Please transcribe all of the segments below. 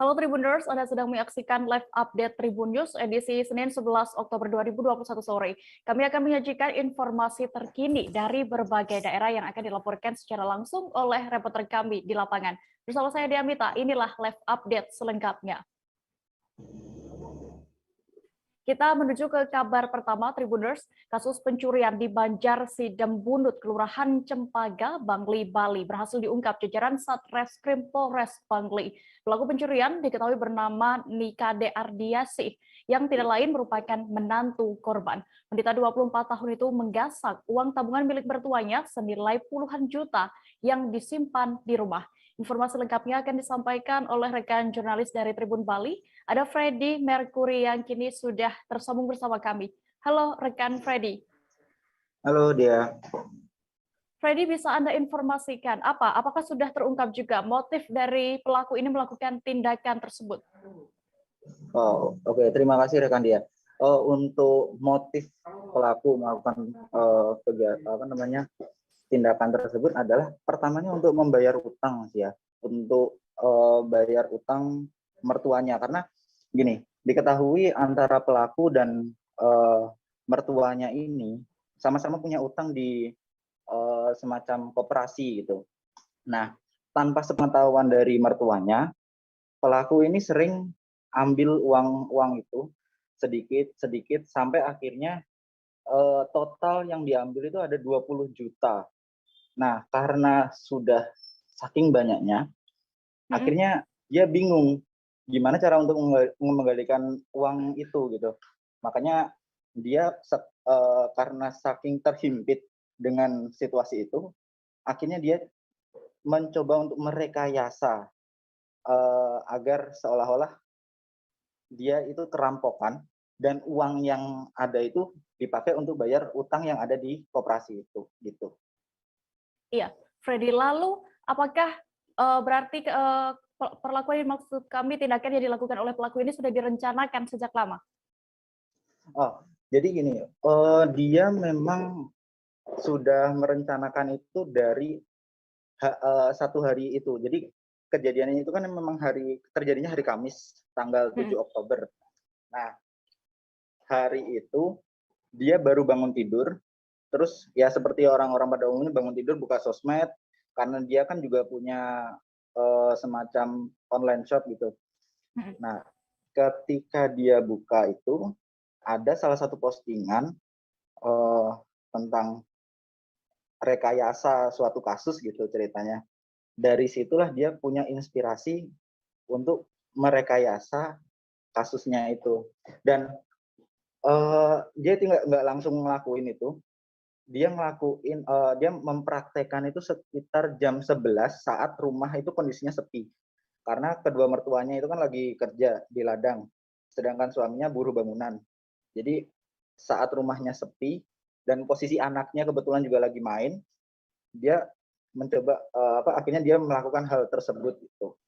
Halo Tribuners, Anda sedang menyaksikan live update Tribun News edisi Senin 11 Oktober 2021 sore. Kami akan menyajikan informasi terkini dari berbagai daerah yang akan dilaporkan secara langsung oleh reporter kami di lapangan. Bersama saya Diamita, inilah live update selengkapnya. Kita menuju ke kabar pertama, Tribuners. Kasus pencurian di Banjar Sidembunut, Kelurahan Cempaka, Bangli, Bali berhasil diungkap jajaran Satreskrim Polres Bangli. Pelaku pencurian diketahui bernama Nikade Ardiasih, yang tidak lain merupakan menantu korban. Wanita 24 tahun itu menggasak uang tabungan milik mertuanya senilai puluhan juta yang disimpan di rumah. Informasi lengkapnya akan disampaikan oleh rekan jurnalis dari Tribun Bali, ada Freddy Mercury yang kini sudah tersambung bersama kami. Halo rekan Freddy. Halo dia. Freddy, bisa Anda informasikan apakah sudah terungkap juga motif dari pelaku ini melakukan tindakan tersebut? Oh, oke. Terima kasih rekan dia. Untuk motif pelaku melakukan tindakan tersebut adalah pertamanya untuk membayar utang ya, untuk bayar utang mertuanya, karena gini, diketahui antara pelaku dan mertuanya ini sama-sama punya utang di semacam koperasi gitu. Nah, tanpa sepengetahuan dari mertuanya, pelaku ini sering ambil uang itu sedikit sampai akhirnya total yang diambil itu ada 20 juta. Nah, karena sudah saking banyaknya, akhirnya dia bingung gimana cara untuk mengembalikan uang itu gitu. Makanya dia karena saking terhimpit dengan situasi itu, akhirnya dia mencoba untuk merekayasa agar seolah-olah dia itu kerampokan dan uang yang ada itu dipakai untuk bayar utang yang ada di koperasi itu gitu. Iya, Freddy, lalu apakah berarti perlakuan yang maksud kami tindakan yang dilakukan oleh pelaku ini sudah direncanakan sejak lama? Oh, jadi gini, dia memang sudah merencanakan itu dari satu hari itu. Jadi kejadiannya itu kan memang terjadinya hari Kamis tanggal 7 Oktober. Nah, hari itu dia baru bangun tidur, terus ya seperti orang-orang pada umumnya bangun tidur buka sosmed, karena dia kan juga punya semacam online shop gitu. Nah, ketika dia buka itu ada salah satu postingan tentang rekayasa suatu kasus gitu ceritanya. Dari situlah dia punya inspirasi untuk merekayasa kasusnya itu. Dan dia nggak langsung ngelakuin itu, dia mempraktekkan itu sekitar jam 11 saat rumah itu kondisinya sepi. Karena kedua mertuanya itu kan lagi kerja di ladang, sedangkan suaminya buruh bangunan. Jadi saat rumahnya sepi dan posisi anaknya kebetulan juga lagi main, dia mencoba akhirnya dia melakukan hal tersebut gitu.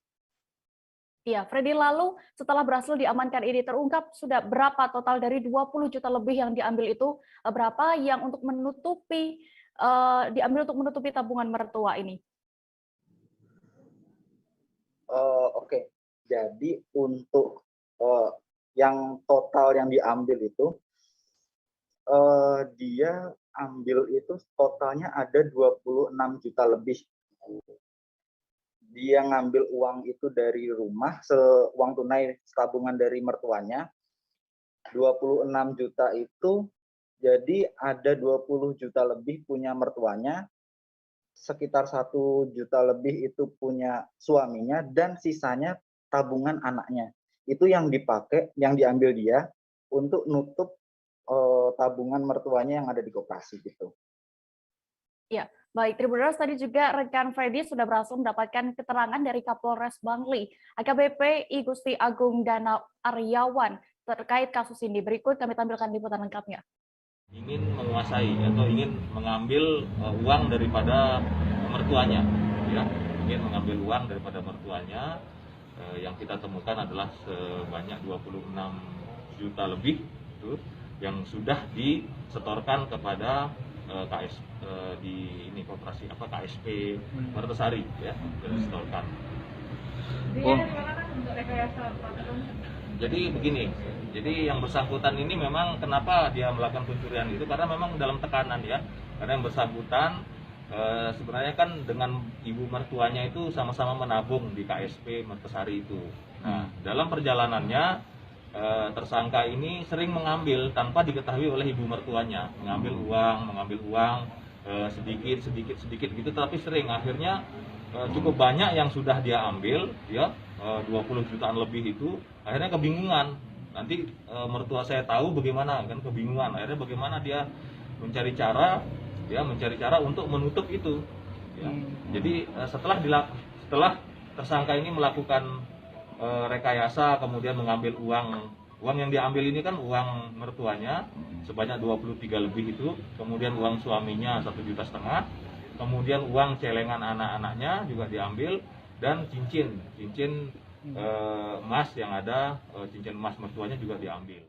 Iya, Freddy, lalu setelah berhasil diamankan ini terungkap sudah berapa total dari 20 juta lebih yang diambil itu, berapa yang untuk diambil untuk menutupi tabungan mertua ini? Oke. Jadi untuk yang total yang diambil itu dia ambil itu totalnya ada 26 juta lebih. Dia ngambil uang itu dari rumah, uang tunai tabungan dari mertuanya, 26 juta itu, jadi ada 20 juta lebih punya mertuanya, sekitar 1 juta lebih itu punya suaminya, dan sisanya tabungan anaknya. Itu yang dipakai, yang diambil dia untuk nutup tabungan mertuanya yang ada di koperasi gitu. Ya, baik. Tribuners, tadi juga rekan Freddy sudah berhasil mendapatkan keterangan dari Kapolres Bangli, AKBP I Gusti Agung Danau Aryawan, terkait kasus ini. Berikut kami tampilkan liputan lengkapnya. Ingin menguasai atau ingin mengambil uang daripada mertuanya, ya, ingin mengambil uang daripada mertuanya. Yang kita temukan adalah sebanyak 26 juta lebih itu yang sudah disetorkan kepada di ini koperasi KSP Martesari, ya, disetorkan. untuk rekayasa Pak? Jadi begini, jadi yang bersangkutan ini memang kenapa dia melakukan pencurian itu karena memang dalam tekanan ya. Karena yang bersangkutan sebenarnya kan dengan ibu mertuanya itu sama-sama menabung di KSP Mertesari itu. Nah, dalam perjalanannya tersangka ini sering mengambil tanpa diketahui oleh ibu mertuanya, mengambil uang sedikit gitu, tapi sering akhirnya cukup banyak yang sudah dia ambil ya, 20 jutaan lebih itu, akhirnya kebingungan. Nanti mertua saya tahu bagaimana kan, kebingungan. Akhirnya bagaimana dia mencari cara untuk menutup itu. Ya. Jadi setelah tersangka ini melakukan rekayasa, kemudian mengambil uang yang diambil ini kan uang mertuanya sebanyak 23 lebih itu, kemudian uang suaminya 1,5 juta, kemudian uang celengan anak-anaknya juga diambil, dan cincin emas yang ada, cincin emas mertuanya juga diambil.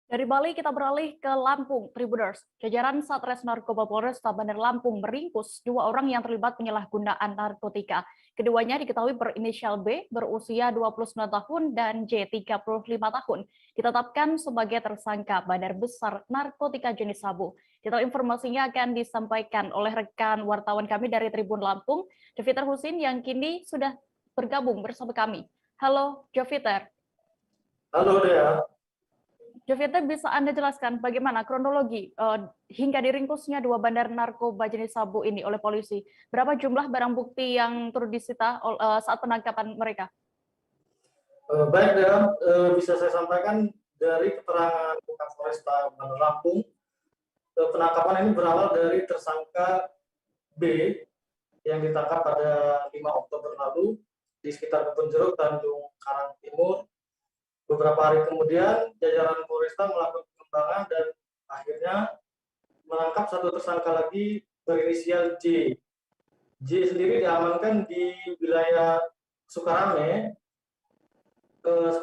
Dari Bali kita beralih ke Lampung, Tribuners. Jajaran Satres Narkoba Polresta Bandar Lampung meringkus 2 orang yang terlibat penyalahgunaan narkotika. Keduanya diketahui berinisial B, berusia 29 tahun, dan J, 35 tahun. Ditetapkan sebagai tersangka bandar besar narkotika jenis sabu. Detail informasinya akan disampaikan oleh rekan wartawan kami dari Tribun Lampung, Joviter Husin, yang kini sudah bergabung bersama kami. Halo, Joviter. Halo, Dea. Joviter, bisa Anda jelaskan bagaimana kronologi hingga diringkusnya 2 bandar narkoba jenis sabu ini oleh polisi? Berapa jumlah barang bukti yang turut disita saat penangkapan mereka? Baik, Dea. Bisa saya sampaikan dari keterangan Kapolresta Bandar Lampung, penangkapan ini berawal dari tersangka B yang ditangkap pada 5 Oktober lalu di sekitar Kebun Jeruk, Tanjung Karang Timur. Beberapa hari kemudian, jajaran Polresta melakukan pengembangan dan akhirnya menangkap 1 tersangka lagi berinisial J. J sendiri diamankan di wilayah Sukarame,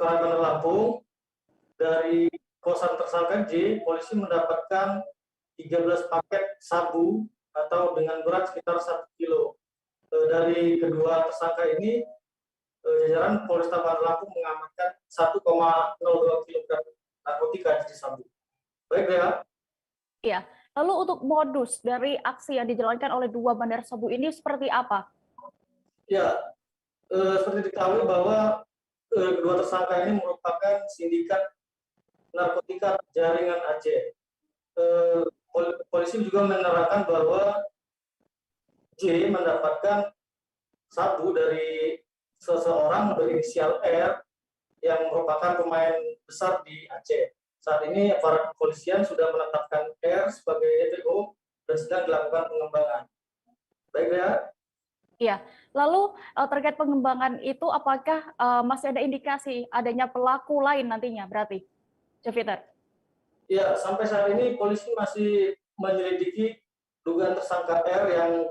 Bandar Lampung. Dari kosan tersangka J, polisi mendapatkan 13 paket sabu atau dengan berat sekitar 1 kilo. Dari kedua tersangka ini, jajaran Polresta Bandar Lampung mengamankan 1,02 kg narkotika jenis sabu. Baik, Dea. Iya. Lalu untuk modus dari aksi yang dijalankan oleh 2 bandar sabu ini seperti apa? Ya, seperti diketahui bahwa kedua tersangka ini merupakan sindikat narkotika jaringan Aceh. Polisi juga menerangkan bahwa J mendapatkan sabu dari seseorang berinisial R yang merupakan pemain besar di Aceh. Saat ini aparat kepolisian sudah menetapkan R sebagai DPO dan sedang dilakukan pengembangan. Baik, ya. Iya. Lalu terkait pengembangan itu, apakah masih ada indikasi adanya pelaku lain nantinya berarti, Joviter? Ya, sampai saat ini polisi masih menyelidiki dugaan tersangka R yang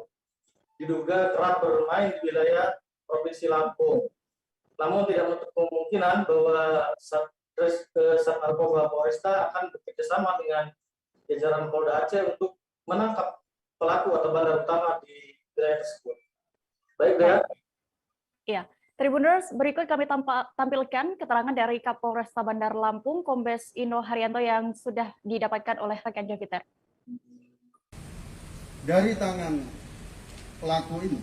diduga kerap bermain di wilayah Provinsi Lampung. Namun tidak menutup kemungkinan bahwa Satres Narkoba Polresta akan bekerjasama dengan jajaran Polda Aceh untuk menangkap pelaku atau bandar utama di wilayah tersebut. Baik, Dea. Iya. Tribuners, berikut kami tampilkan keterangan dari Kapolresta Bandar Lampung, Kombes Ino Haryanto, yang sudah didapatkan oleh rekan Joviter. Dari tangan pelaku ini,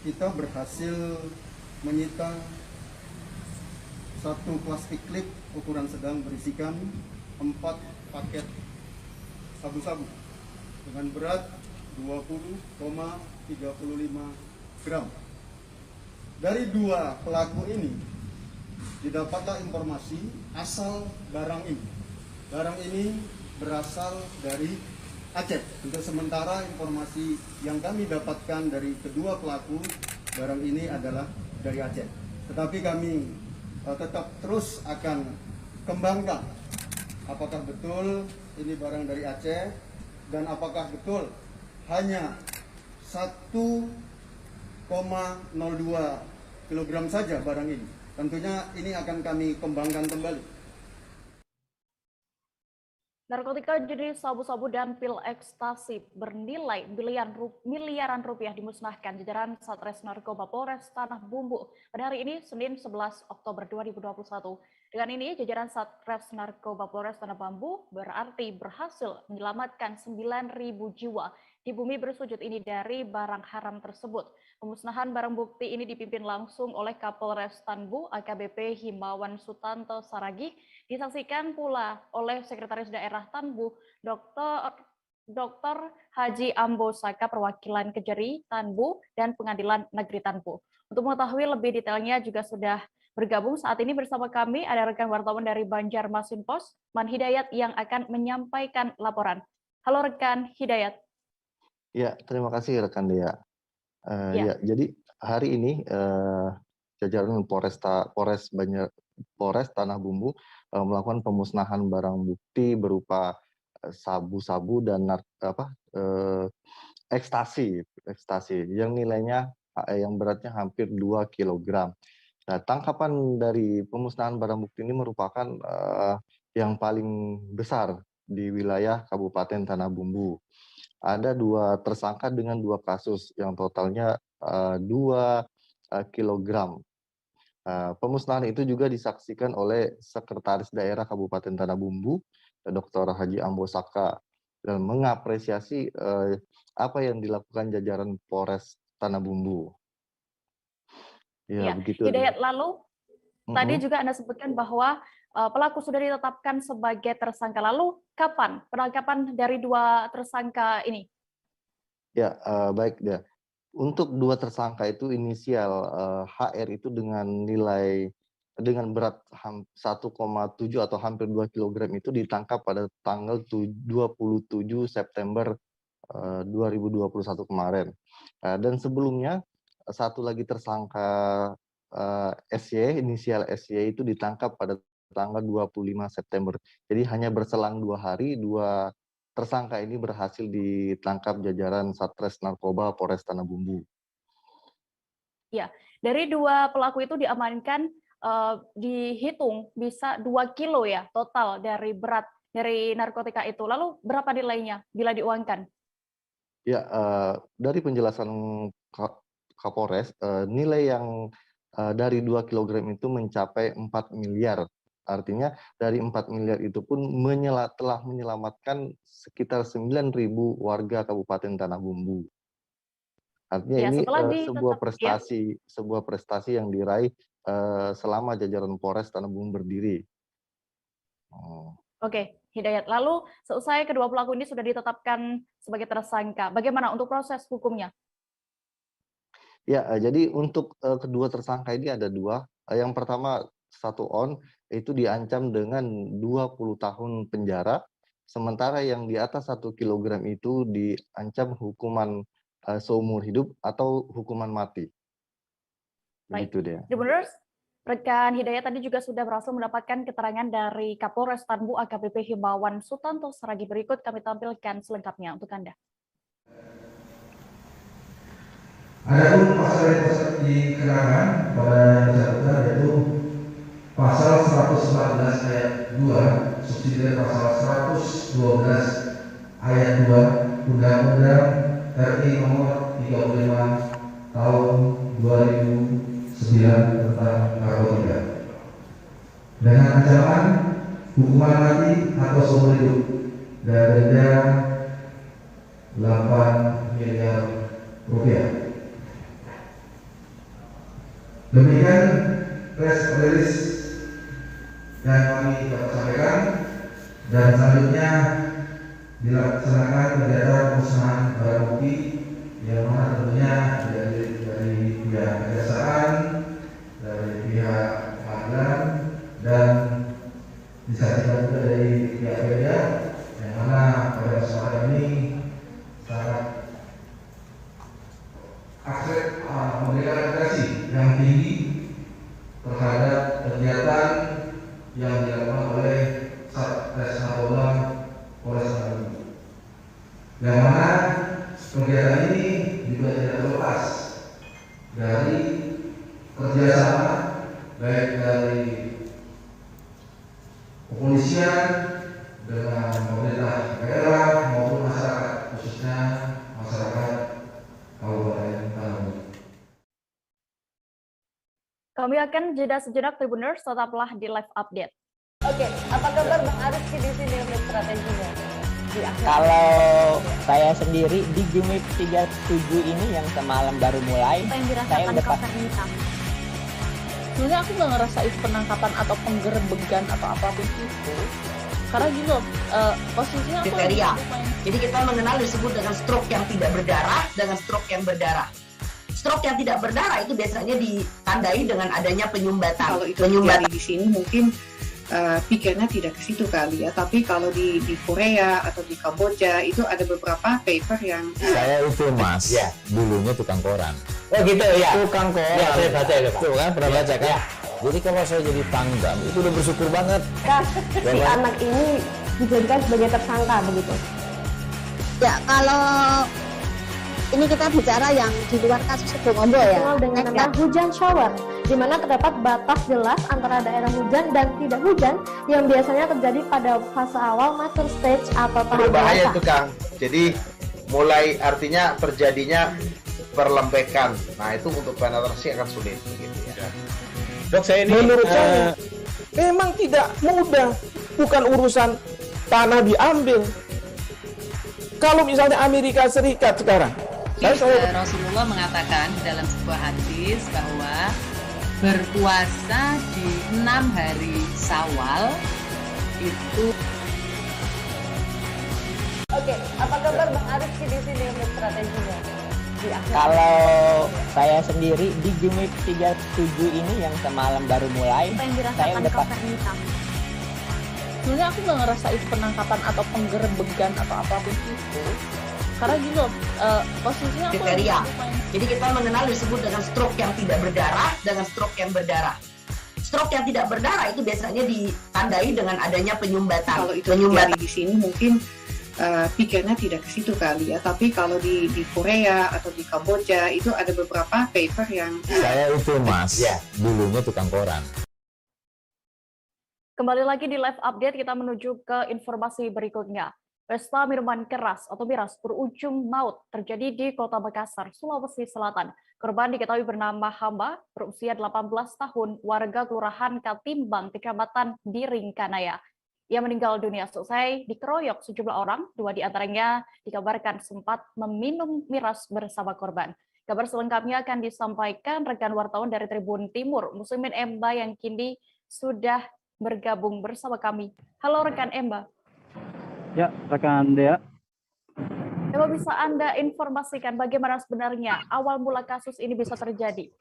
kita berhasil menyita 1 plastik klip ukuran sedang berisikan 4 paket sabu-sabu dengan berat 20,35 gram. Dari 2 pelaku ini didapatlah informasi asal barang ini. Barang ini berasal dari Aceh. Untuk sementara informasi yang kami dapatkan dari kedua pelaku, barang ini adalah dari Aceh. Tetapi kami tetap terus akan kembangkan apakah betul ini barang dari Aceh dan apakah betul hanya 1,02 kg saja barang ini. Tentunya ini akan kami kembangkan kembali. Narkotika jenis sabu-sabu dan pil ekstasi bernilai miliaran rupiah dimusnahkan jajaran Satres Narkoba Polres Tanah Bumbu pada hari ini, Senin 11 Oktober 2021. Dengan ini, jajaran Satres Narkoba Polres Tanah Bumbu berarti berhasil menyelamatkan 9.000 jiwa di bumi bersujud ini dari barang haram tersebut. Pemusnahan barang bukti ini dipimpin langsung oleh Kapolres Tanbu AKBP Himawan Sutanto Saragih, disaksikan pula oleh Sekretaris Daerah Tanbu Dr. Haji Ambo Saka perwakilan Kejari Tanbu dan Pengadilan Negeri Tanbu. Untuk mengetahui lebih detailnya juga sudah bergabung saat ini bersama kami ada rekan wartawan dari Banjarmasin Pos, Man Hidayat yang akan menyampaikan laporan. Halo rekan Hidayat. Ya, terima kasih rekan Dea. Ya, jadi hari ini jajaran Polres Tanah Bumbu melakukan pemusnahan barang bukti berupa sabu-sabu dan ekstasi yang nilainya yang beratnya hampir 2 kg. Nah, tangkapan dari pemusnahan barang bukti ini merupakan yang paling besar di wilayah Kabupaten Tanah Bumbu. Ada 2 tersangka dengan 2 kasus yang totalnya 2 kilogram. Pemusnahan itu juga disaksikan oleh Sekretaris Daerah Kabupaten Tanah Bumbu, Dr. Haji Ambo Saka, dan mengapresiasi apa yang dilakukan jajaran Polres Tanah Bumbu. Ya, begitu. Hidayat, lalu tadi juga Anda sebutkan bahwa pelaku sudah ditetapkan sebagai tersangka. Lalu kapan penangkapan dari 2 tersangka ini? Ya, baik ya. Untuk 2 tersangka itu inisial HR itu dengan berat 1,7 atau hampir 2 kg itu ditangkap pada tanggal 27 September 2021 kemarin. Dan sebelumnya satu lagi tersangka SY, inisial SY itu ditangkap pada tanggal 25 September. Jadi hanya berselang 2 hari, 2 tersangka ini berhasil ditangkap jajaran Satres Narkoba Polres Tanah Bumbu. Ya, dari 2 pelaku itu diamankan dihitung bisa 2 kilo ya total dari berat dari narkotika itu. Lalu berapa nilainya bila diuangkan? Ya, dari penjelasan Kapolres, nilai yang dari 2 kg itu mencapai 4 miliar. Artinya dari 4 miliar itu pun telah menyelamatkan sekitar 9.000 warga Kabupaten Tanah Bumbu. Artinya ya, ini sebuah prestasi yang diraih selama jajaran Polres Tanah Bumbu berdiri. Oke, Hidayat. Lalu seusai kedua pelaku ini sudah ditetapkan sebagai tersangka, bagaimana untuk proses hukumnya? Ya, jadi untuk kedua tersangka ini ada 2. Yang pertama 1 on itu diancam dengan 20 tahun penjara, sementara yang di atas 1 kg itu diancam hukuman seumur hidup atau hukuman mati. Begitu dia. Tribuners, rekan Hidayat tadi juga sudah berhasil mendapatkan keterangan dari Kapolres Tanbu AKBP Himawan Sutanto Saragih. Berikut kami tampilkan selengkapnya untuk Anda. Adapun pasal yang dikenakan pada bersangkutan yaitu pasal 114 ayat 2 subsidi pasal 112 ayat 2 Undang-Undang RI nomor 35 tahun 2009 tentang narkotika dengan ancaman hukuman mati atau seumur hidup dan denda 8 miliar rupiah. Demikian press release yang kami dapat sampaikan, dan selanjutnya dilaksanakan kegiatan pemusnahan barang bukti yang mana tentunya dari pihak kejaksaan, dari pihak pengadilan, dan disaksikan juga dari pihak media, yang mana pada kesempatan ini sangat memberikan apresiasi yang tinggi terhadap kegiatan yang dilakukan oleh Satres Narkoba Polres Tanah Bumbu, yang mana kegiatan ini juga tidak terlepas dari kerjasama baik dari kepolisian dengan pemerintah daerah maupun masyarakat, khususnya masyarakat Kabupaten Tanah. Kami akan jeda sejenak Tribuners, tetaplah di live update. Oke, apa kabar Bang Ariski di sini untuk strateginya? Kalau saya sendiri di Gimik 37 ini yang semalam baru mulai, Apa yang saya dirasakan udah Kak Fernita? Sebenarnya aku nggak ngerasain penangkapan atau penggerebegan atau apapun itu, karena gini loh, posisinya aku kriteria. Jadi kita mengenal disebut dengan stroke yang tidak berdarah dengan stroke yang berdarah. Stroke yang tidak berdarah itu biasanya ditandai dengan adanya penyumbatan. Kalau itu terjadi di sini mungkin pikirnya tidak ke situ kali ya, tapi kalau di Korea atau di Kamboja itu ada beberapa paper yang saya itu Mas, ya, dulunya tukang koran. Oh gitu ya. Tukang koran. Ya, saya baca itu Pak. Tuh kan pernah baca kan? Ya. Jadi kalau saya jadi tanggam itu udah bersyukur banget. Kak, si anak ini dijadikan sebagai tersangka begitu. Ya, kalau ini kita bicara yang di luar kasus Sebongombo ya. Dengan nama hujan shower, di mana terdapat batas jelas antara daerah hujan dan tidak hujan yang biasanya terjadi pada fase awal mature stage atau tahap berbahaya dewasa. itu Kang. Jadi mulai artinya terjadinya perlembekan. Nah itu untuk penetrasi akan sulit gitu ya. Dok, saya ini menurut saya memang tidak mudah, bukan urusan tanah diambil. Kalau misalnya Amerika Serikat sekarang, Rasulullah mengatakan dalam sebuah hadis bahwa berpuasa di 6 hari Syawal itu. Oke, apa kabar Bang Ariski di sini untuk strateginya? Kalau saya sendiri di Gimik 37 ini yang semalam baru mulai, Apa yang saya dirasakan udah Kak Fernita? sebenarnya aku nggak ngerasain penangkapan atau penggerebegan atau apapun itu, karena gini loh, posisinya aku kriteria. Jadi kita mengenal disebut dengan stroke yang tidak berdarah dengan stroke yang berdarah. Stroke yang tidak berdarah itu biasanya ditandai dengan adanya penyumbatan. Kalau itu terjadi di sini mungkin pikirnya tidak ke situ kali ya, tapi kalau di Korea atau di Kamboja itu ada beberapa paper yang saya itu Mas, ya, dulunya tukang koran. Kembali lagi di live update, kita menuju ke informasi berikutnya. Pesta minuman keras atau miras berujung maut terjadi di Kota Makassar, Sulawesi Selatan. Korban diketahui bernama Hamba, berusia 18 tahun, warga Kelurahan Katimbang, Kecamatan Diring, Kanaya. Ia meninggal dunia selesai dikeroyok sejumlah orang, 2 diantaranya dikabarkan sempat meminum miras bersama korban. Kabar selengkapnya akan disampaikan rekan wartawan dari Tribun Timur, Muslimin Emba yang kini sudah bergabung bersama kami. Halo rekan Emba. Ya, rekan Dea. Coba bisa Anda informasikan bagaimana sebenarnya awal mula kasus ini bisa terjadi?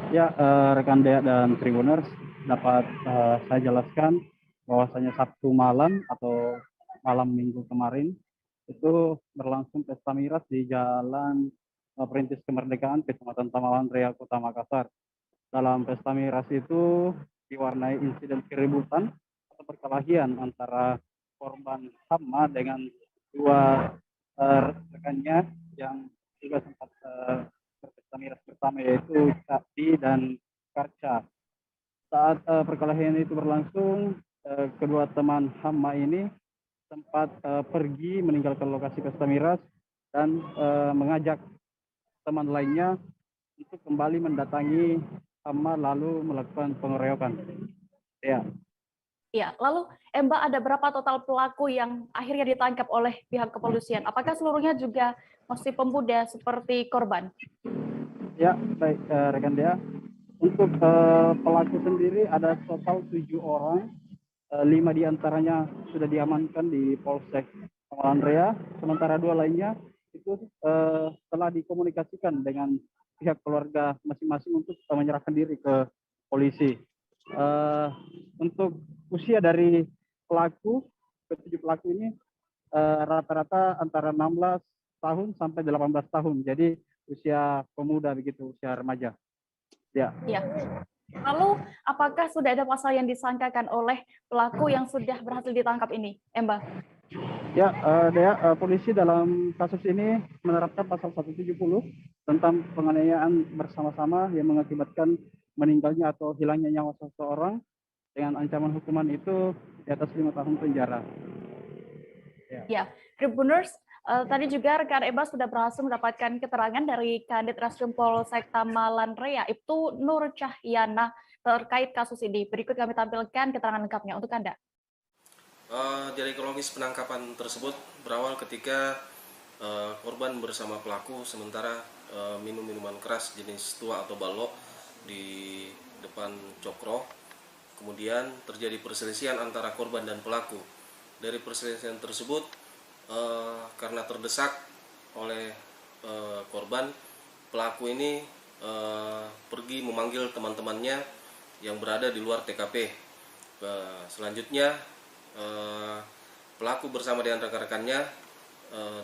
Ya, rekan Dea dan Tribuners, dapat saya jelaskan bahwasanya Sabtu malam atau malam Minggu kemarin itu berlangsung pesta miras di Jalan Perintis Kemerdekaan, Kecamatan Tamalan Raya, Kota Makassar. Dalam pesta miras itu diwarnai insiden keributan atau perkelahian antara korban Hama dengan 2 rekannya yang juga sempat berpesta miras bersama, yaitu Sakti dan Karca. Saat perkelahian itu berlangsung, kedua teman Hama ini sempat pergi meninggalkan lokasi pesta miras dan mengajak teman lainnya untuk kembali mendatangi Hama lalu melakukan pengeroyokan. Ya. Ya, lalu Emba, ada berapa total pelaku yang akhirnya ditangkap oleh pihak kepolisian? Apakah seluruhnya juga masih pemuda seperti korban? Ya, baik rekan Dea. Untuk pelaku sendiri ada total 7 orang, 5 diantaranya sudah diamankan di Polsek Tamalan Raya, sementara 2 lainnya itu telah dikomunikasikan dengan pihak keluarga masing-masing untuk menyerahkan diri ke polisi. Untuk usia dari pelaku, ke-7 pelaku ini rata-rata antara 16 tahun sampai 18 tahun. Jadi usia pemuda begitu, usia remaja. Ya. Ya. Lalu apakah sudah ada pasal yang disangkakan oleh pelaku yang sudah berhasil ditangkap ini, Emba? Ya, Dea, polisi dalam kasus ini menerapkan pasal 170 tentang penganiayaan bersama-sama yang mengakibatkan meninggalnya atau hilangnya nyawa seseorang. Dengan ancaman hukuman itu di atas 5 tahun penjara. Ya, Tribuners, tadi juga rekan Eba sudah berhasil mendapatkan keterangan dari Kanit Reskrim Polsek Tamalan Raya, Ibtu Nur Cahyana, terkait kasus ini. Berikut kami tampilkan keterangan lengkapnya untuk Anda. Dari kronologis penangkapan tersebut berawal ketika korban bersama pelaku sementara minum minuman keras jenis tua atau balok di depan cokro. Kemudian terjadi perselisihan antara korban dan pelaku. Dari perselisihan tersebut karena terdesak oleh korban, pelaku ini pergi memanggil teman-temannya yang berada di luar TKP. Selanjutnya pelaku bersama dengan rekan-rekannya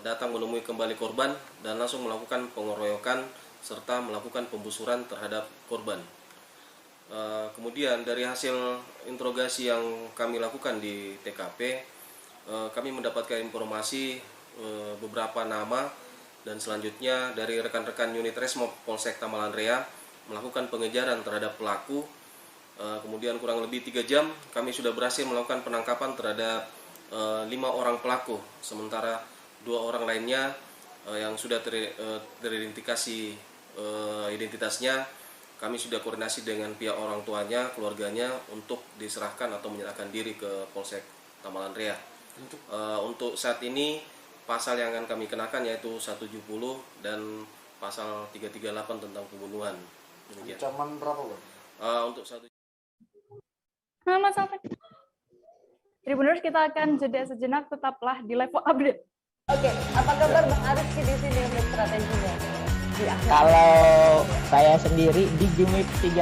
datang menemui kembali korban dan langsung melakukan pengeroyokan serta melakukan pembusuran terhadap korban. Kemudian dari hasil interogasi yang kami lakukan di TKP, kami mendapatkan informasi beberapa nama dan selanjutnya dari rekan-rekan unit Resmob Polsek Tamalan Raya melakukan pengejaran terhadap pelaku. Kemudian kurang lebih 3 jam kami sudah berhasil melakukan penangkapan terhadap 5 orang pelaku, sementara 2 orang lainnya yang sudah teridentifikasi identitasnya kami sudah koordinasi dengan pihak orang tuanya, keluarganya untuk diserahkan atau menyerahkan diri ke Polsek Tamalan Raya. Untuk saat ini pasal yang akan kami kenakan yaitu 170 dan pasal 338 tentang pembunuhan. Ancaman berapa, Bang? Untuk satu. Mas Alfred. Tribuners, kita akan jeda sejenak, tetaplah di Level Update. Oke, apa kabar Bang Aris di sini untuk strateginya? Kalau saya sendiri di Jumip 37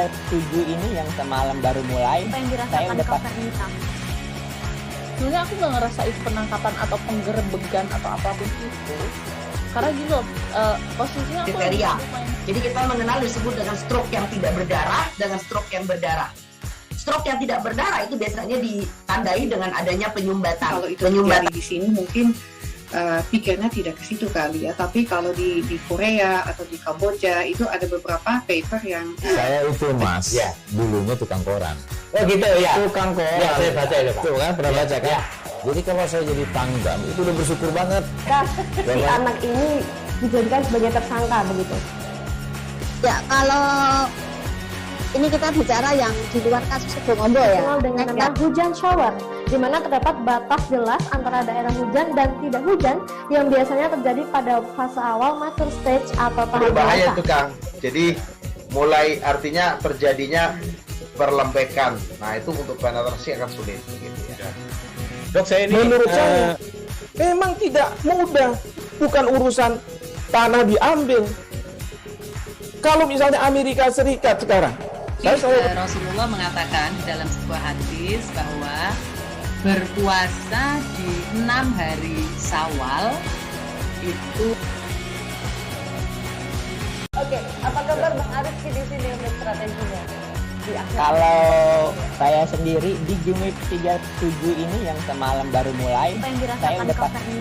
ini yang semalam baru mulai, saya udah pasti. Sebenarnya aku nggak ngerasa itu penangkapan atau penggerebegan atau apapun itu. Karena gini loh, posisinya aku kriteria. Jadi kita mengenal disebut dengan stroke yang tidak berdarah dengan stroke yang berdarah. Stroke yang tidak berdarah itu biasanya ditandai dengan adanya penyumbatan. Kalau itu terjadi di sini mungkin pikirnya tidak ke situ kali ya, tapi kalau di Korea atau di Kamboja itu ada beberapa paper yang saya itu Mas, ya, dulunya tukang koran. Oh gitu ya. Tukang koran. Ya, saya baca itu Pak. Tuh kan pernah baca kan? Ya. Jadi kalau saya jadi pangdam itu udah bersyukur banget. Si anak ini dijadikan sebagai tersangka begitu. Ya, kalau ini kita bicara yang di luar kasus Sebongombo ya. Dengan nama hujan shower, di mana terdapat batas jelas antara daerah hujan dan tidak hujan yang biasanya terjadi pada fase awal mature stage atau tahap berbahaya itu Kang. Jadi mulai artinya terjadinya perlembekan. Nah itu untuk penetrasi akan sulit. Gitu ya. Dok, saya ini menurut saya memang tidak mudah, bukan urusan tanah diambil. Kalau misalnya Amerika Serikat sekarang, Rasulullah mengatakan dalam sebuah hadis bahwa berpuasa di 6 hari Syawal itu. Oke, apa kabar Bang Aris di sini untuk strateginya? Kalau saya sendiri di Jumip 37 ini yang semalam baru mulai, saya udah pasti.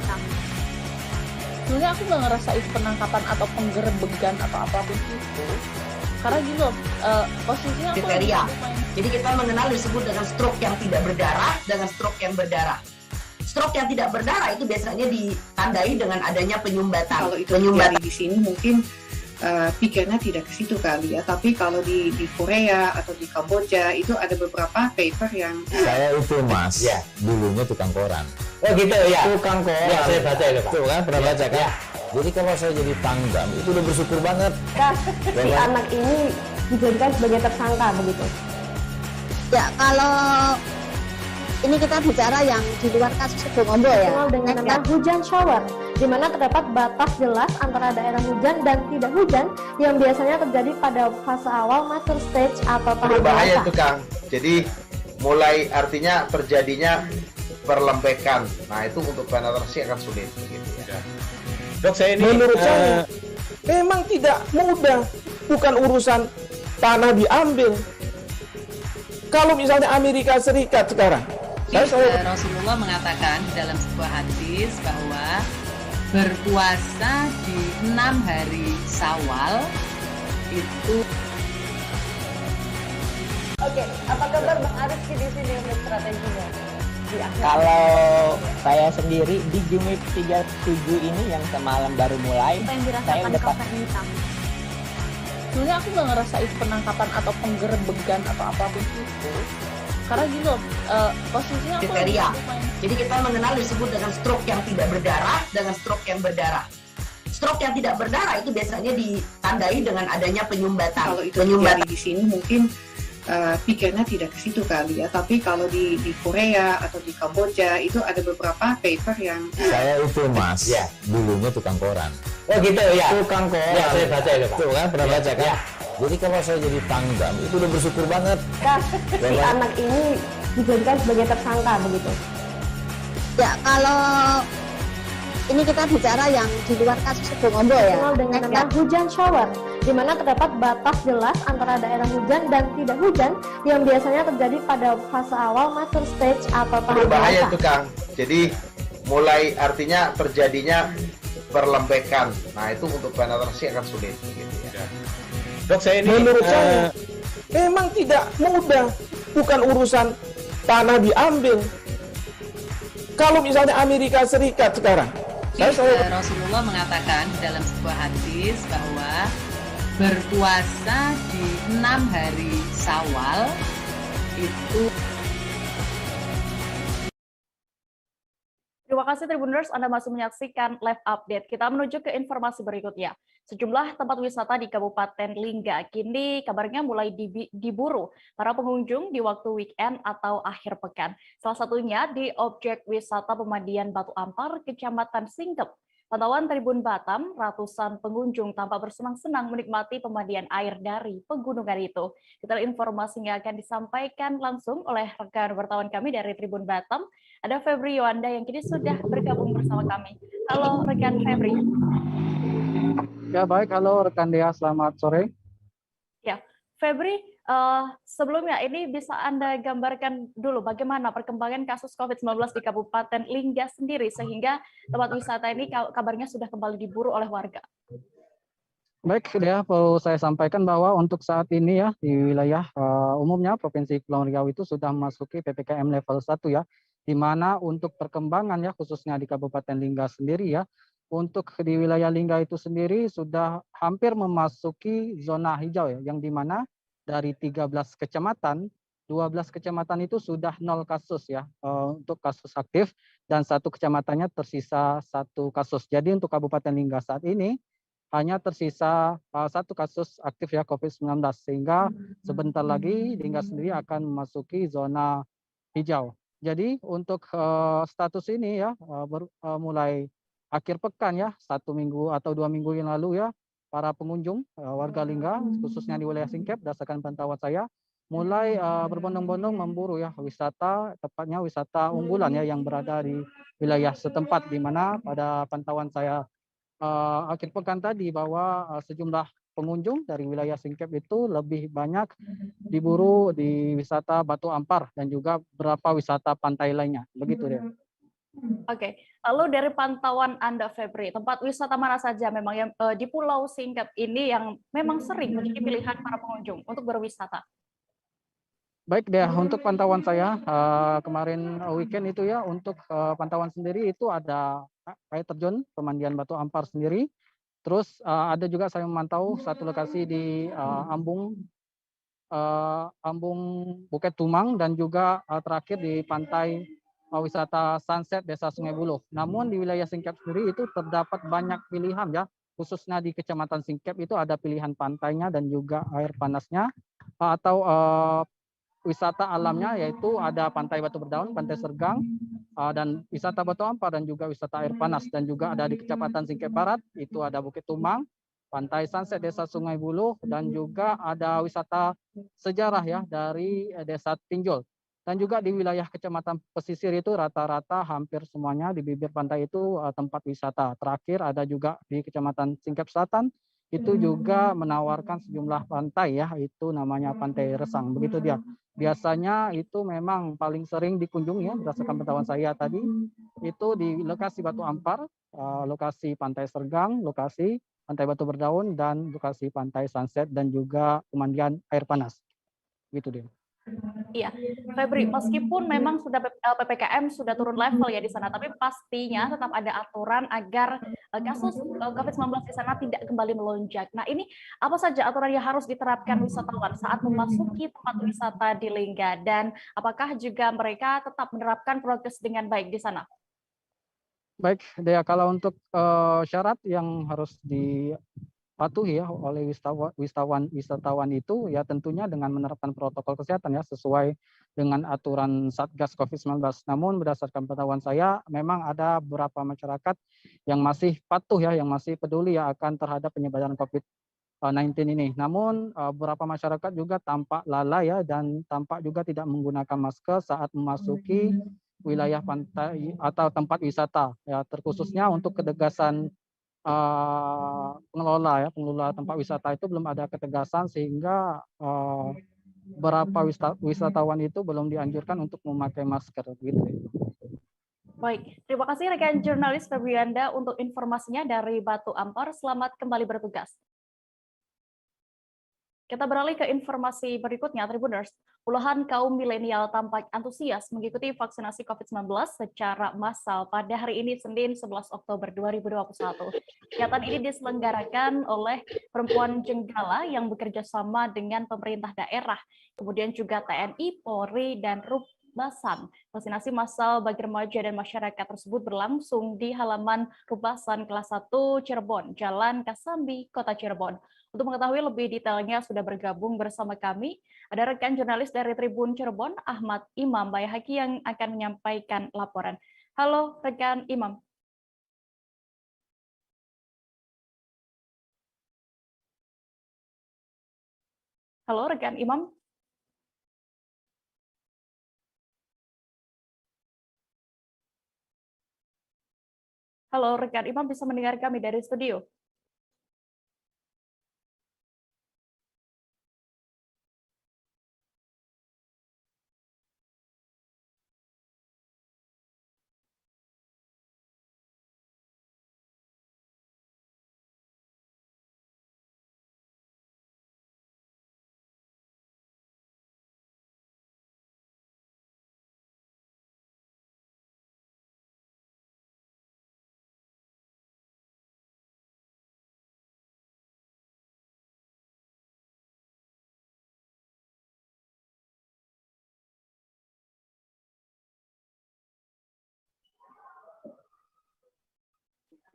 Sebenarnya aku nggak ngerasa itu penangkapan atau penggerebegan atau apapun itu. Karena gini loh, posisinya aku kriteria. Jadi kita mengenal disebut dengan stroke yang tidak berdarah dengan stroke yang berdarah. Stroke yang tidak berdarah itu biasanya ditandai dengan adanya penyumbatan. Kalau itu terjadi di sini mungkin pikirnya tidak ke situ kali ya, tapi kalau di Korea atau di Kamboja itu ada beberapa paper yang saya itu Mas, ya, dulunya tukang koran. Oh gitu ya. Tukang koran. Ya, saya baca itu Pak. Tuh kan pernah baca kan? Ya. Jadi kalau saya jadi pangdam itu udah bersyukur banget. Si anak ini dijadikan sebagai tersangka begitu. Ya, kalau ini kita bicara yang di luar kasus Sebongombo ya. Dengan nama hujan shower, di mana terdapat batas jelas antara daerah hujan dan tidak hujan yang biasanya terjadi pada fase awal mature stage atau tahap berbahaya itu Kang. Jadi mulai artinya terjadinya perlembekan. Nah itu untuk penetrasi akan sulit. Gitu ya. Dok, saya ini menurut saya memang tidak mudah, bukan urusan tanah diambil. Kalau misalnya Amerika Serikat sekarang, Rasulullah mengatakan dalam sebuah hadis bahwa berpuasa di 6 hari Syawal itu. Oke, apa kabar Bang Aris di sini untuk strateginya? Kalau saya sendiri di Jumip 37 ini yang semalam baru mulai, saya udah sebenarnya aku nggak ngerasain penangkapan atau penggerebegan atau apapun itu, karena gitu posisinya aku kriteria. Jadi kita mengenal disebut dengan stroke yang tidak berdarah dengan stroke yang berdarah. Stroke yang tidak berdarah itu biasanya ditandai dengan adanya penyumbatan. Kalau itu terjadi di sini mungkin pikirnya tidak ke situ kali ya, tapi kalau di Korea atau di Kamboja itu ada beberapa paper yang saya itu mas, ya, dulunya tukang koran. Oh gitu ya, Tukang koran. Ya, saya baca itu Pak. Tuh kan pernah baca kan? Ya. Jadi kalau saya jadi Pangdam itu udah bersyukur banget. Si anak ini dijadikan sebagai tersangka begitu. Ya, kalau ini kita bicara yang di luar kasus Sebongombo ya. Dikenal dengan nama hujan shower, di mana terdapat batas jelas antara daerah hujan dan tidak hujan yang biasanya terjadi pada fase awal mature stage atau tahap Berbahaya dewasa. itu Kang. Jadi mulai artinya terjadinya perlembekan. Nah itu untuk penetrasi akan sulit. Gitu ya. Dok, saya ini menurut saya memang tidak mudah, bukan urusan tanah diambil. Kalau misalnya Amerika Serikat sekarang, Rasulullah mengatakan dalam sebuah hadis bahwa berpuasa di 6 hari Syawal itu. Terima kasih Tribuners, Anda masih menyaksikan live update. Kita menuju ke informasi berikutnya. Sejumlah tempat wisata di Kabupaten Lingga kini kabarnya mulai diburu para pengunjung di waktu weekend atau akhir pekan. Salah satunya di objek wisata Pemandian Batu Ampar, Kecamatan Singkep. Pantauan Tribun Batam, ratusan pengunjung tampak bersenang-senang menikmati pemandian air dari pegunungan itu. Detail informasinya akan disampaikan langsung oleh rekan wartawan kami dari Tribun Batam. Ada Febri Yoanda yang kini sudah bergabung bersama kami. Halo rekan Febri. Ya baik, halo rekan Dea, selamat sore. Ya, Febri, sebelumnya ini bisa Anda gambarkan dulu bagaimana perkembangan kasus COVID-19 di Kabupaten Lingga sendiri sehingga tempat wisata ini kabarnya sudah kembali diburu oleh warga. Baik, Dea, perlu saya sampaikan bahwa untuk saat ini ya di wilayah umumnya Provinsi Kepulauan Riau itu sudah memasuki PPKM level 1 ya, di mana untuk perkembangan ya khususnya di Kabupaten Lingga sendiri ya, untuk di wilayah Lingga itu sendiri sudah hampir memasuki zona hijau ya, yang di mana dari 13 kecamatan, 12 kecamatan itu sudah 0 kasus ya untuk kasus aktif dan 1 kecamatannya tersisa 1 kasus. Jadi untuk Kabupaten Lingga saat ini hanya tersisa 1 kasus aktif ya COVID-19 sehingga sebentar lagi Lingga sendiri akan memasuki zona hijau. Jadi untuk status ini ya mulai akhir pekan ya 1 minggu atau 2 minggu yang lalu ya para pengunjung warga Lingga khususnya di wilayah Singkep berdasarkan pantauan saya mulai berbondong-bondong memburu ya wisata, tepatnya wisata unggulan ya yang berada di wilayah setempat, di mana pada pantauan saya akhir pekan tadi bahwa sejumlah pengunjung dari wilayah Singkep itu lebih banyak diburu di wisata Batu Ampar dan juga beberapa wisata pantai lainnya, begitu deh. Oke, lalu dari pantauan Anda Febri, tempat wisata mana saja memang yang di Pulau Singkep ini yang memang sering menjadi pilihan para pengunjung untuk berwisata? Baik deh, untuk pantauan saya kemarin weekend itu ya, untuk pantauan sendiri itu ada air terjun Pemandian Batu Ampar sendiri. Terus ada juga saya memantau satu lokasi di Ambung Bukit Tumang dan juga terakhir di pantai wisata Sunset Desa Sungai Buloh. Namun di wilayah Singkep sendiri itu terdapat banyak pilihan ya, khususnya di Kecamatan Singkep itu ada pilihan pantainya dan juga air panasnya atau wisata alamnya, yaitu ada Pantai Batu Berdaun, Pantai Sergang, dan wisata Batu Ampar dan juga wisata air panas. Dan juga ada di Kecamatan Singkep Barat itu ada Bukit Tumang, Pantai Sunset Desa Sungai Buloh, dan juga ada wisata sejarah ya dari Desa Tinjol. Dan juga di wilayah Kecamatan Pesisir itu rata-rata hampir semuanya di bibir pantai itu tempat wisata. Terakhir ada juga di Kecamatan Singkep Selatan, itu juga menawarkan sejumlah pantai ya, itu namanya Pantai Resang, begitu dia. Biasanya itu memang paling sering dikunjungi ya, berdasarkan pantauan saya tadi, itu di lokasi Batu Ampar, lokasi Pantai Sergang, lokasi Pantai Batu Berdaun, dan lokasi Pantai Sunset dan juga pemandian air panas. Gitu dia. Iya, Febri, meskipun memang sudah PPKM sudah turun level ya di sana, tapi pastinya tetap ada aturan agar kasus COVID-19 di sana tidak kembali melonjak. Nah, ini apa saja aturan yang harus diterapkan wisatawan saat memasuki tempat wisata di Lingga, dan apakah juga mereka tetap menerapkan prokes dengan baik di sana? Baik, Dea, kalau untuk syarat yang harus dipatuhi ya oleh wisatawan itu ya tentunya dengan menerapkan protokol kesehatan ya sesuai dengan aturan Satgas COVID-19. Namun berdasarkan pengetahuan saya memang ada beberapa masyarakat yang masih patuh ya, yang masih peduli ya akan terhadap penyebaran COVID-19 ini. Namun beberapa masyarakat juga tampak lalai ya dan tampak juga tidak menggunakan masker saat memasuki wilayah pantai atau tempat wisata ya, terkhususnya untuk ketegasan pengelola tempat wisata itu belum ada ketegasan sehingga beberapa wisatawan itu belum dianjurkan untuk memakai masker gitu. Baik, terima kasih rekan jurnalis Febrianda untuk informasinya dari Batu Ampar. Selamat kembali bertugas. Kita beralih ke informasi berikutnya, Tribuners. Puluhan kaum milenial tampak antusias mengikuti vaksinasi COVID-19 secara massal pada hari ini, Senin 11 Oktober 2021. Kegiatan ini diselenggarakan oleh Perempuan Jenggala yang bekerja sama dengan pemerintah daerah, kemudian juga TNI, Polri, dan Rubasan. Vaksinasi massal bagi remaja dan masyarakat tersebut berlangsung di halaman Rubasan kelas 1 Cirebon, Jalan Kasambi, Kota Cirebon. Untuk mengetahui lebih detailnya sudah bergabung bersama kami, ada rekan jurnalis dari Tribun Cirebon, Ahmad Imam Bayhaki yang akan menyampaikan laporan. Halo rekan Imam. Halo rekan Imam. Halo rekan Imam, bisa mendengar kami dari studio?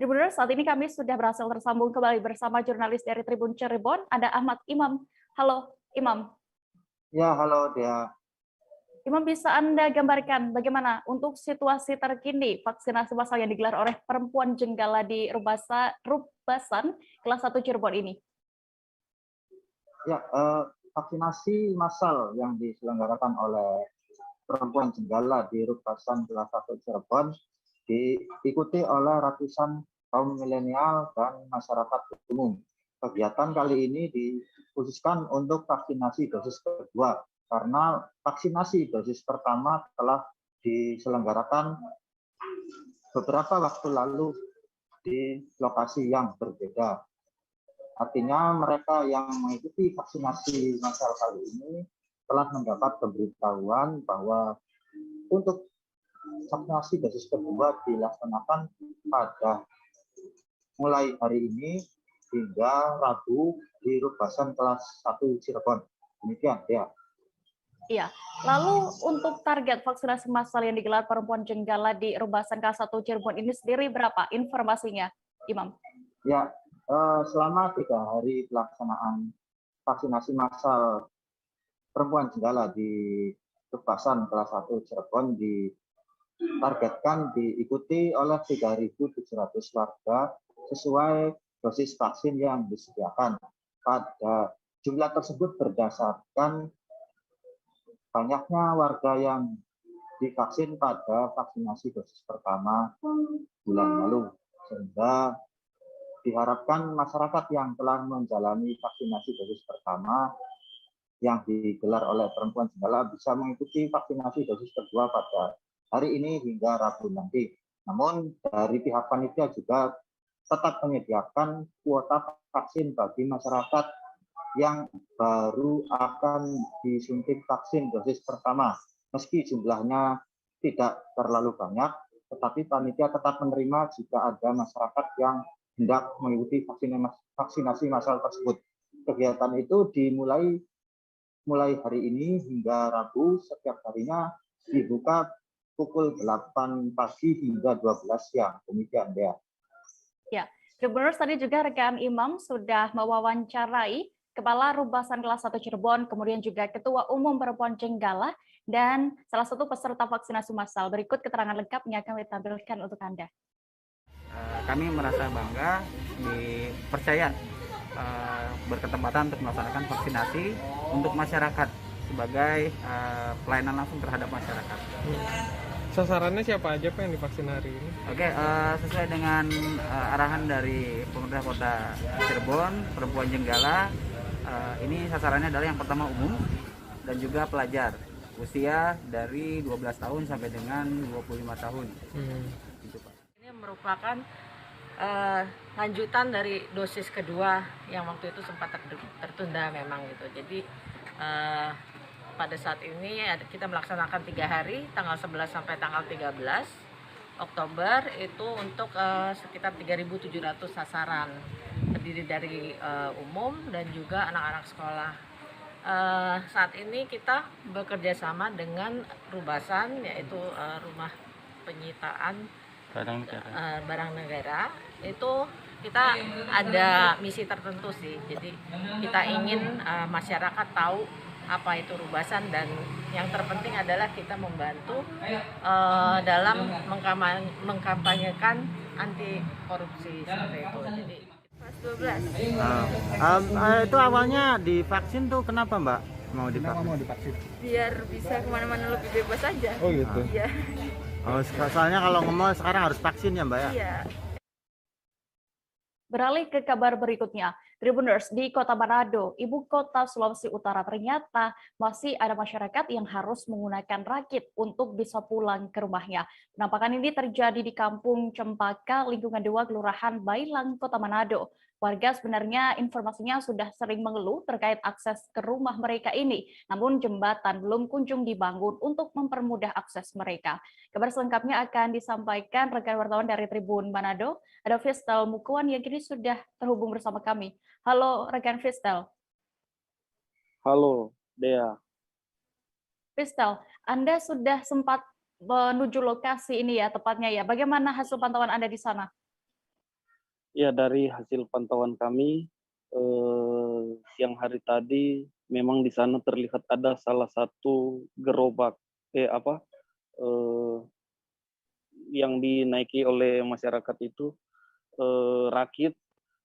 Tribuners, saat ini kami sudah berhasil tersambung kembali bersama jurnalis dari Tribun Cirebon, ada Ahmad Imam. Halo, Imam. Ya, halo, Dea. Imam, bisa Anda gambarkan bagaimana untuk situasi terkini vaksinasi massal yang digelar oleh Perempuan Jenggala di Rubasan kelas 1 Cirebon ini? Ya, vaksinasi massal yang diselenggarakan oleh Perempuan Jenggala di Rubasan kelas 1 Cirebon diikuti oleh ratusan kaum milenial dan masyarakat umum. Kegiatan kali ini dikhususkan untuk vaksinasi dosis kedua, karena vaksinasi dosis pertama telah diselenggarakan beberapa waktu lalu di lokasi yang berbeda. Artinya mereka yang mengikuti vaksinasi massal kali ini telah mendapat pemberitahuan bahwa untuk vaksinasi dosis kedua dilaksanakan pada mulai hari ini hingga Rabu di Rubasan kelas 1 Cirebon. Demikian, ya. Iya. Lalu untuk target vaksinasi massal yang digelar Perempuan Jenggala di Rubasan kelas 1 Cirebon ini sendiri berapa informasinya, Imam? Ya, selama 3 hari pelaksanaan vaksinasi massal Perempuan Jenggala di Rubasan kelas 1 Cirebon ditargetkan diikuti oleh 3.700 warga sesuai dosis vaksin yang disediakan. Pada jumlah tersebut berdasarkan banyaknya warga yang divaksin pada vaksinasi dosis pertama bulan lalu, sehingga diharapkan masyarakat yang telah menjalani vaksinasi dosis pertama yang digelar oleh Perempuan Jenggala bisa mengikuti vaksinasi dosis kedua pada hari ini hingga Rabu nanti. Namun dari pihak panitia juga tetap menyediakan kuota vaksin bagi masyarakat yang baru akan disuntik vaksin dosis pertama. Meski jumlahnya tidak terlalu banyak, tetapi panitia tetap menerima jika ada masyarakat yang hendak mengikuti vaksinasi massal tersebut. Kegiatan itu dimulai hari ini hingga Rabu, setiap harinya dibuka pukul 8 pagi hingga 12 siang. Demikian, Dea. Ya, Tribuners, tadi juga rekan Imam sudah mewawancarai Kepala Rubasan Kelas 1 Cirebon, kemudian juga Ketua Umum Perempuan Jenggala, dan salah satu peserta vaksinasi massal. Berikut keterangan lengkapnya akan ditampilkan untuk Anda. Kami merasa bangga dipercaya berkesempatan untuk melaksanakan vaksinasi untuk masyarakat sebagai pelayanan langsung terhadap masyarakat. Sasarannya siapa aja Pak yang divaksin hari ini? Oke, sesuai dengan arahan dari pemerintah Kota Cirebon, Perempuan Jenggala, ini sasarannya adalah yang pertama umum dan juga pelajar usia dari 12 tahun sampai dengan 25 tahun. Gitu, Pak. Ini merupakan lanjutan dari dosis kedua yang waktu itu sempat tertunda memang gitu. Jadi pada saat ini kita melaksanakan 3 hari, tanggal 11 sampai tanggal 13 Oktober itu untuk sekitar 3.700 sasaran, terdiri dari umum dan juga anak-anak sekolah. Saat ini kita bekerja sama dengan Rubasan, yaitu Rumah Penyitaan Barang Negara. Itu kita ada misi tertentu sih, jadi kita ingin masyarakat tahu apa itu Rubasan, dan yang terpenting adalah kita membantu dalam mengkampanyekan anti korupsi seperti itu. Jadi kelas 12. Itu awalnya divaksin tuh kenapa Mbak mau divaksin? Biar bisa kemana-mana lebih bebas aja. Oh gitu. Iya. Oh, soalnya kalau nge-mall sekarang harus vaksin ya Mbak ya? Iya. Beralih ke kabar berikutnya, Tribuners, di Kota Manado, ibu kota Sulawesi Utara, ternyata masih ada masyarakat yang harus menggunakan rakit untuk bisa pulang ke rumahnya. Penampakan ini terjadi di Kampung Cempaka, lingkungan 2, Kelurahan Bailang, Kota Manado. Warga sebenarnya informasinya sudah sering mengeluh terkait akses ke rumah mereka ini, namun jembatan belum kunjung dibangun untuk mempermudah akses mereka. Kabar selengkapnya akan disampaikan rekan wartawan dari Tribun Manado, ada Fistel Mukuan yang kini sudah terhubung bersama kami. Halo rekan Fistel. Halo Dea. Fistel, Anda sudah sempat menuju lokasi ini ya, tepatnya ya. Bagaimana hasil pantauan Anda di sana? Ya, dari hasil pantauan kami siang hari tadi memang di sana terlihat ada salah satu gerobak yang dinaiki oleh masyarakat itu rakit.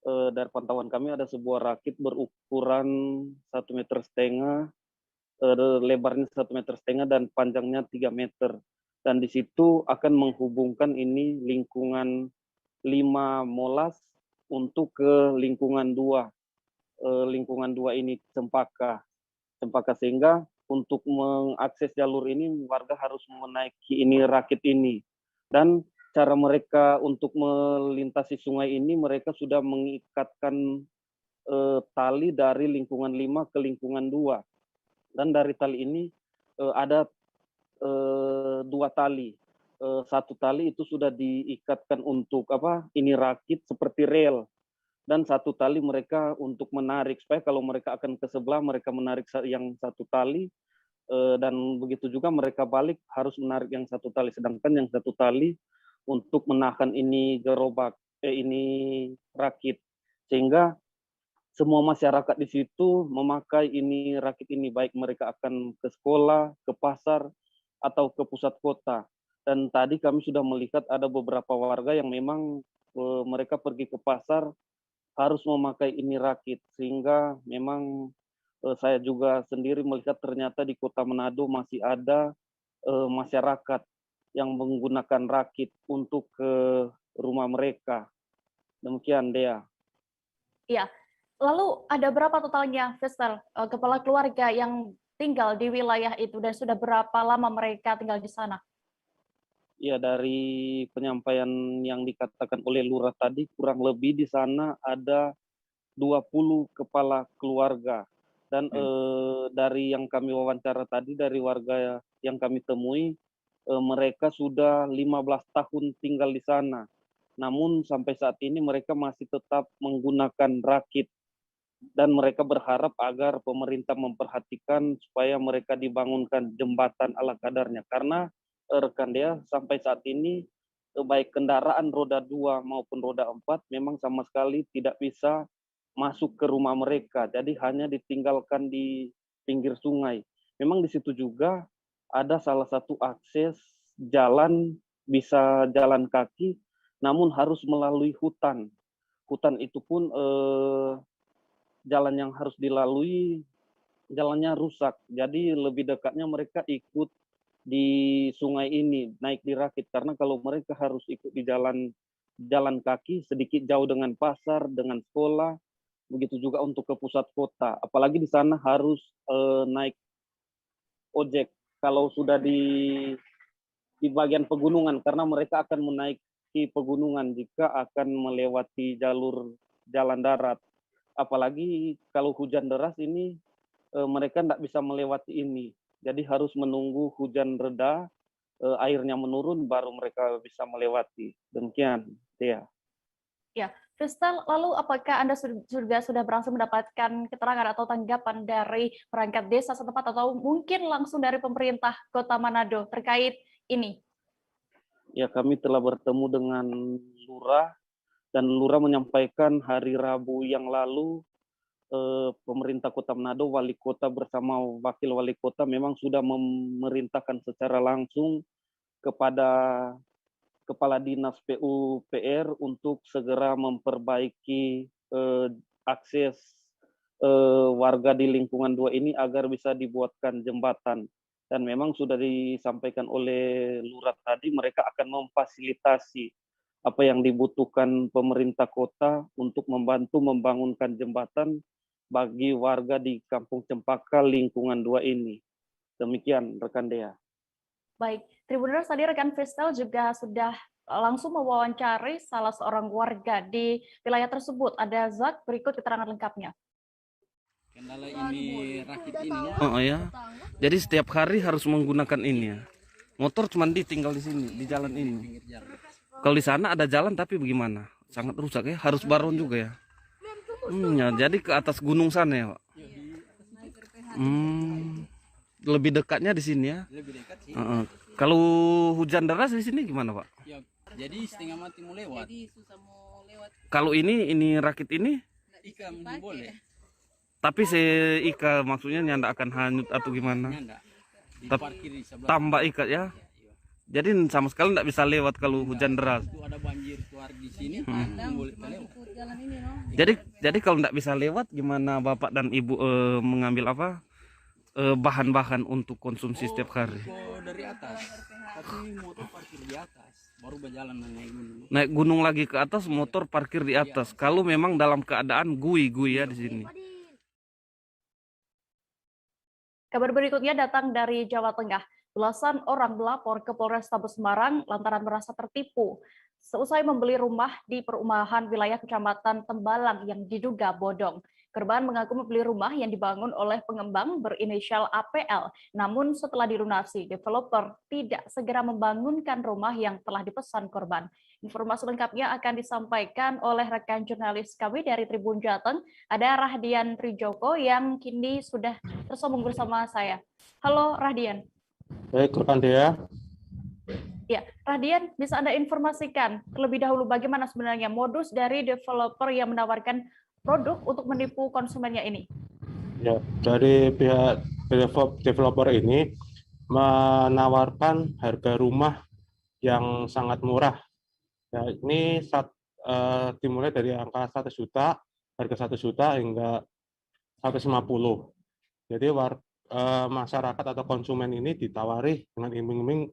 Dari pantauan kami ada sebuah rakit berukuran 1,5 meter, lebarnya 1,5 meter dan panjangnya 3 meter. Dan di situ akan menghubungkan ini lingkungan 5 Molas untuk ke lingkungan 2. Lingkungan 2 ini Cempaka, sehingga untuk mengakses jalur ini warga harus menaiki ini rakit ini. Dan cara mereka untuk melintasi sungai ini, mereka sudah mengikatkan tali dari lingkungan 5 ke lingkungan 2. Dan dari tali ini ada 2 tali. Satu tali itu sudah diikatkan untuk ini rakit seperti rel, dan satu tali mereka untuk menarik, supaya kalau mereka akan ke sebelah mereka menarik yang satu tali, dan begitu juga mereka balik harus menarik yang satu tali, sedangkan yang satu tali untuk menahan ini gerobak ini rakit, sehingga semua masyarakat di situ memakai ini rakit ini, baik mereka akan ke sekolah, ke pasar, atau ke pusat kota. Dan tadi kami sudah melihat ada beberapa warga yang memang mereka pergi ke pasar harus memakai ini rakit, sehingga memang saya juga sendiri melihat ternyata di Kota Manado masih ada masyarakat yang menggunakan rakit untuk ke rumah mereka. Demikian, Dea. Iya. Lalu ada berapa totalnya, Fistel, kepala keluarga yang tinggal di wilayah itu, dan sudah berapa lama mereka tinggal di sana? Ya, dari penyampaian yang dikatakan oleh Lurah tadi, kurang lebih di sana ada 20 kepala keluarga. Dan dari yang kami wawancara tadi, dari warga yang kami temui, mereka sudah 15 tahun tinggal di sana. Namun sampai saat ini mereka masih tetap menggunakan rakit. Dan mereka berharap agar pemerintah memperhatikan supaya mereka dibangunkan jembatan ala kadarnya. Karena rekan Dea, sampai saat ini baik kendaraan roda 2 maupun roda 4 memang sama sekali tidak bisa masuk ke rumah mereka. Jadi hanya ditinggalkan di pinggir sungai. Memang di situ juga ada salah satu akses jalan, bisa jalan kaki, namun harus melalui hutan. Hutan itu pun jalan yang harus dilalui, jalannya rusak. Jadi lebih dekatnya mereka ikut di sungai ini, naik di rakit. Karena kalau mereka harus ikut di jalan kaki, sedikit jauh dengan pasar, dengan sekolah, begitu juga untuk ke pusat kota. Apalagi di sana harus naik ojek. Kalau sudah di bagian pegunungan, karena mereka akan menaiki pegunungan jika akan melewati jalur jalan darat. Apalagi kalau hujan deras ini, mereka tidak bisa melewati ini. Jadi harus menunggu hujan reda, airnya menurun, baru mereka bisa melewati. Demikian, Dea. Ya, Kristal, lalu apakah Anda sudah berhasil mendapatkan keterangan atau tanggapan dari perangkat desa setempat atau mungkin langsung dari pemerintah Kota Manado terkait ini? Ya, kami telah bertemu dengan Lurah, dan Lurah menyampaikan hari Rabu yang lalu pemerintah Kota Manado, wali kota bersama wakil wali kota memang sudah memerintahkan secara langsung kepada Kepala Dinas PUPR untuk segera memperbaiki akses warga di lingkungan 2 ini agar bisa dibuatkan jembatan. Dan memang sudah disampaikan oleh Lurah tadi, mereka akan memfasilitasi apa yang dibutuhkan pemerintah kota untuk membantu membangunkan jembatan bagi warga di Kampung Cempaka lingkungan 2 ini. Demikian rekan Dea. Baik, Tribuners, tadi rekan Kristal juga sudah langsung mewawancari salah seorang warga di wilayah tersebut. Ada Zak, berikut keterangan lengkapnya. Kendala ini rakit ini. Oh ya, jadi setiap hari harus menggunakan ini ya. Motor cuma ditinggal di sini, di jalan ini. Kalau di sana ada jalan tapi bagaimana? Sangat rusak ya, harus baron juga ya. Ya, jadi ke atas gunung sana ya, Pak. Lebih dekatnya di sini ya. Lebih dekat sih. Kalau hujan deras di sini gimana, Pak? Ya, jadi setengah mati mau lewat. Jadi susah mau lewat. Kalau ini rakit ini? Ikan boleh. Tapi ika maksudnya nyanda akan hanyut atau gimana? Nyanda. Diparkir di sebelah. Tambah ikat ya. Jadi sama sekali tidak bisa lewat kalau hujan deras. Itu ada banjir keluar di sini, boleh lewat. Jadi kalau tidak bisa lewat, gimana Bapak dan Ibu mengambil apa bahan-bahan untuk konsumsi setiap hari? Dari atas, tapi motor parkir di atas, baru berjalan naik gunung. Naik gunung lagi ke atas, motor parkir di atas. Kalau memang dalam keadaan gui ya di sini. Kabar berikutnya datang dari Jawa Tengah. Belasan orang melapor ke Polrestabes Semarang lantaran merasa tertipu seusai membeli rumah di perumahan wilayah Kecamatan Tembalang yang diduga bodong. Korban mengaku membeli rumah yang dibangun oleh pengembang berinisial APL, namun setelah dilunasi, developer tidak segera membangunkan rumah yang telah dipesan korban. Informasi lengkapnya akan disampaikan oleh rekan jurnalis kami dari Tribun Jateng, ada Rahdian Trijoko yang kini sudah tersambung bersama saya. Halo Rahdian. Baik, rekan Dea. Ya, Rahdian, bisa Anda informasikan terlebih dahulu bagaimana sebenarnya modus dari developer yang menawarkan produk untuk menipu konsumennya ini? Ya, dari pihak developer ini menawarkan harga rumah yang sangat murah. Ya, ini dimulai dari angka 1 juta, harga 1 juta hingga 150. Jadi masyarakat atau konsumen ini ditawari dengan iming-iming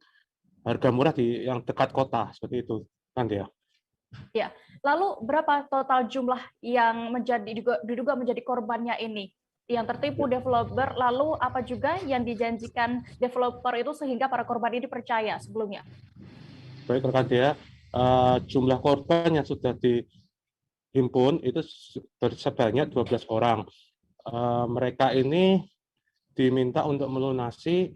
harga murah yang dekat kota, seperti itu kan ya. Ya, lalu berapa total jumlah yang diduga menjadi korbannya ini? Yang tertipu developer, lalu apa juga yang dijanjikan developer itu sehingga para korban ini percaya sebelumnya? Baik rekan Dea, jumlah korban yang sudah himpun itu sebanyak 12 orang. Mereka ini diminta untuk melunasi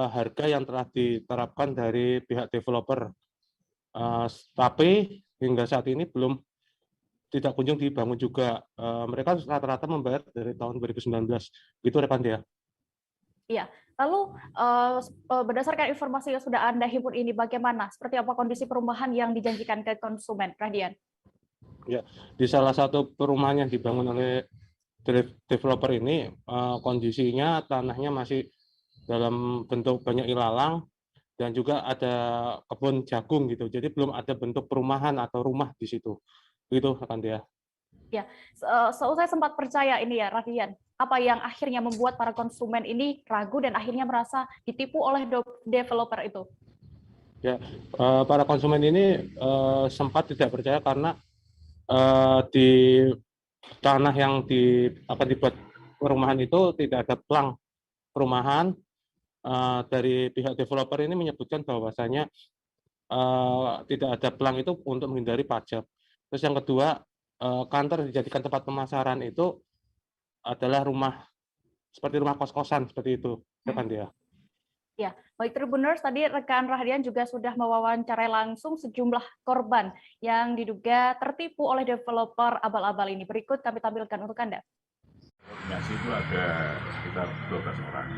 harga yang telah diterapkan dari pihak developer. Tapi hingga saat ini tidak kunjung dibangun juga. Mereka rata-rata membayar dari tahun 2019. Itu rekan Dea. Iya. Lalu berdasarkan informasi yang sudah Anda himpun ini, bagaimana? Seperti apa kondisi perumahan yang dijanjikan ke konsumen, Radian? Ya, di salah satu perumahan yang dibangun oleh developer ini, kondisinya tanahnya masih dalam bentuk banyak ilalang dan juga ada kebun jagung gitu. Jadi belum ada bentuk perumahan atau rumah di situ. Begitu, rekan Dea. Ya, saya sempat percaya ini ya, Radian. Apa yang akhirnya membuat para konsumen ini ragu dan akhirnya merasa ditipu oleh developer itu? Ya, para konsumen ini sempat tidak percaya karena di tanah yang akan dibuat perumahan itu tidak ada plang perumahan. Dari pihak developer ini menyebutkan bahwasanya tidak ada plang itu untuk menghindari pajak. Terus yang kedua, kantor dijadikan tempat pemasaran itu adalah rumah seperti rumah kos-kosan seperti itu, rekan Dea. Ya, baik Tribuners, tadi rekan Rahadian juga sudah mewawancarai langsung sejumlah korban yang diduga tertipu oleh developer abal-abal ini. Berikut kami tampilkan untuk Anda. Koordinasi itu ada sekitar 12 orang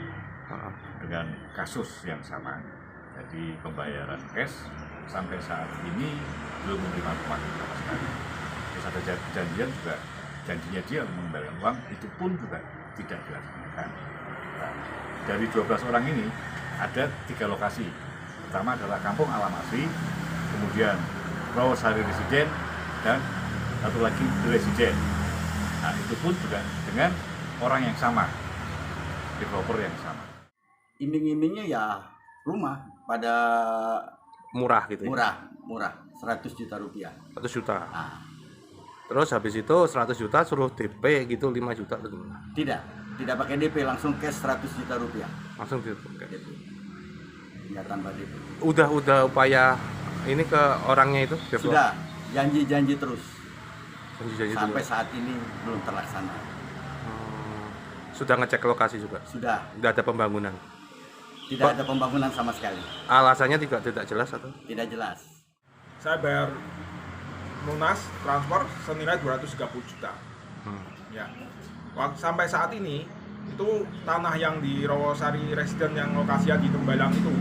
dengan kasus yang sama. Jadi pembayaran cash sampai saat ini belum menerima uang sama sekali. Terus ada janjian juga, janjinya dia membayar uang itu pun juga tidak dilaksanakan. Nah, dari 12 orang ini ada 3 lokasi. Pertama adalah Kampung Alam Asri, kemudian Rawasari Residen, dan satu lagi Residen. Nah, itu pun juga dengan orang yang sama, developer yang sama. Iming-imingnya ya rumah pada murah gitu ya? Murah, 100 juta rupiah. 100 juta. Nah. Terus habis itu 100 juta suruh DP gitu 5 juta atau gimana? Tidak pakai DP, langsung cash 100 juta rupiah. Langsung DP. Ya tanpa DP. Udah upaya ini ke orangnya itu? Sudah, janji-janji terus. Sampai saat ini belum terlaksana. Sudah ngecek lokasi juga? Sudah. Tidak ada pembangunan? Tidak ada pembangunan sama sekali. Alasannya tidak jelas atau? Tidak jelas. Saya bayar lunas transfer senilai 230 juta. Ya. Sampai saat ini itu tanah yang di Rawasari Residen yang lokasinya di Tembalang itu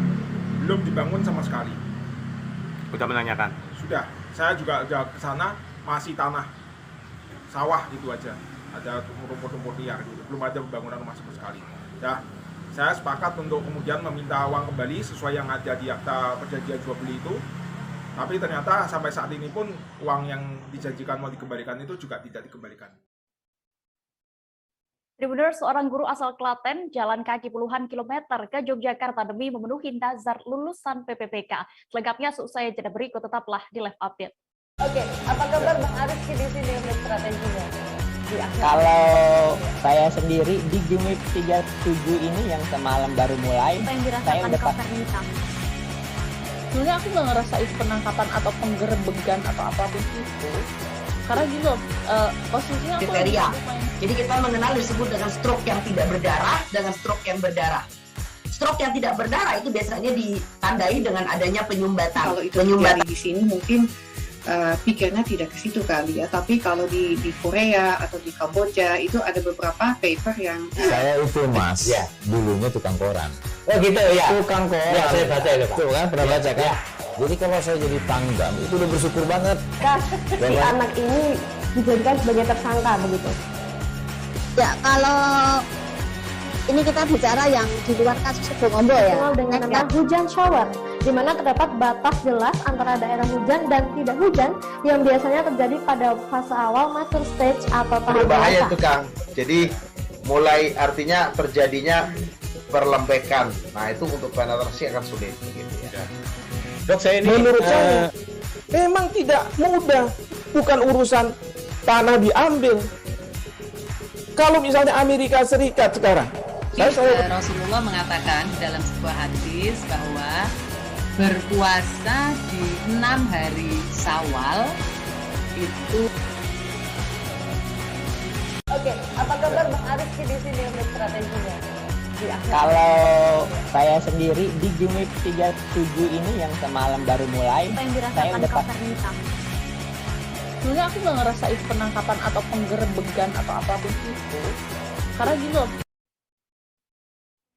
belum dibangun sama sekali. Sudah menanyakan? Sudah. Saya juga ke sana masih tanah sawah gitu aja. Ada rumput-rumput liar gitu. Belum ada pembangunan rumah sama sekali. Ya. Saya sepakat untuk kemudian meminta uang kembali sesuai yang ada di akta perjanjian jual beli itu. Tapi ternyata sampai saat ini pun uang yang dijanjikan mau dikembalikan itu juga tidak dikembalikan. Tribuners, seorang guru asal Klaten jalan kaki puluhan kilometer ke Yogyakarta demi memenuhi nazar lulusan PPPK. Selengkapnya usai jeda berikut, tetaplah di Live Update. Oke, apa kabar Bang Ariski di sini untuk strateginya? Kalau saya sendiri di Jumip 37 ini yang semalam baru mulai, saya udah sebenarnya aku nggak ngerasain penangkapan atau penggerebegan atau apapun itu, karena gitu posisinya aku kriteria. Jadi kita mengenal disebut dengan stroke yang tidak berdarah dengan stroke yang berdarah. Stroke yang tidak berdarah itu biasanya ditandai dengan adanya penyumbatan. Kalau itu terjadi di sini mungkin pikirnya tidak ke situ kali ya, tapi kalau di Korea atau di Kamboja itu ada beberapa paper yang saya itu mas ya dulunya tukang koran. Oh gitu ya, tukang koran ya, saya baca itu Pak. Tuh kan pernah baca kan ya. Jadi kalau saya jadi pangdam itu udah bersyukur banget si anak ini dijadikan sebagai tersangka begitu ya. Kalau ini kita bicara yang di luar kasus Sebongombo ya, dengan nama hujan shower, di mana terdapat batas jelas antara daerah hujan dan tidak hujan yang biasanya terjadi pada fase awal mature stage atau tahap berbahaya itu Kang. Jadi mulai artinya terjadinya perlembekan. Nah itu untuk penetrasi akan sulit gitu ya. Dok, saya ini menurut saya memang tidak mudah, bukan urusan tanah diambil. Kalau misalnya Amerika Serikat sekarang Rasulullah mengatakan dalam sebuah hadis bahwa berpuasa di 6 hari Syawal itu Oke, apa kabar Bang Ariski di sini untuk strateginya? Kalau saya sendiri di Jumip 37 ini yang semalam baru mulai, saya udah sebenarnya aku nggak ngerasain penangkapan atau penggerebegan atau apapun itu, karena gitu.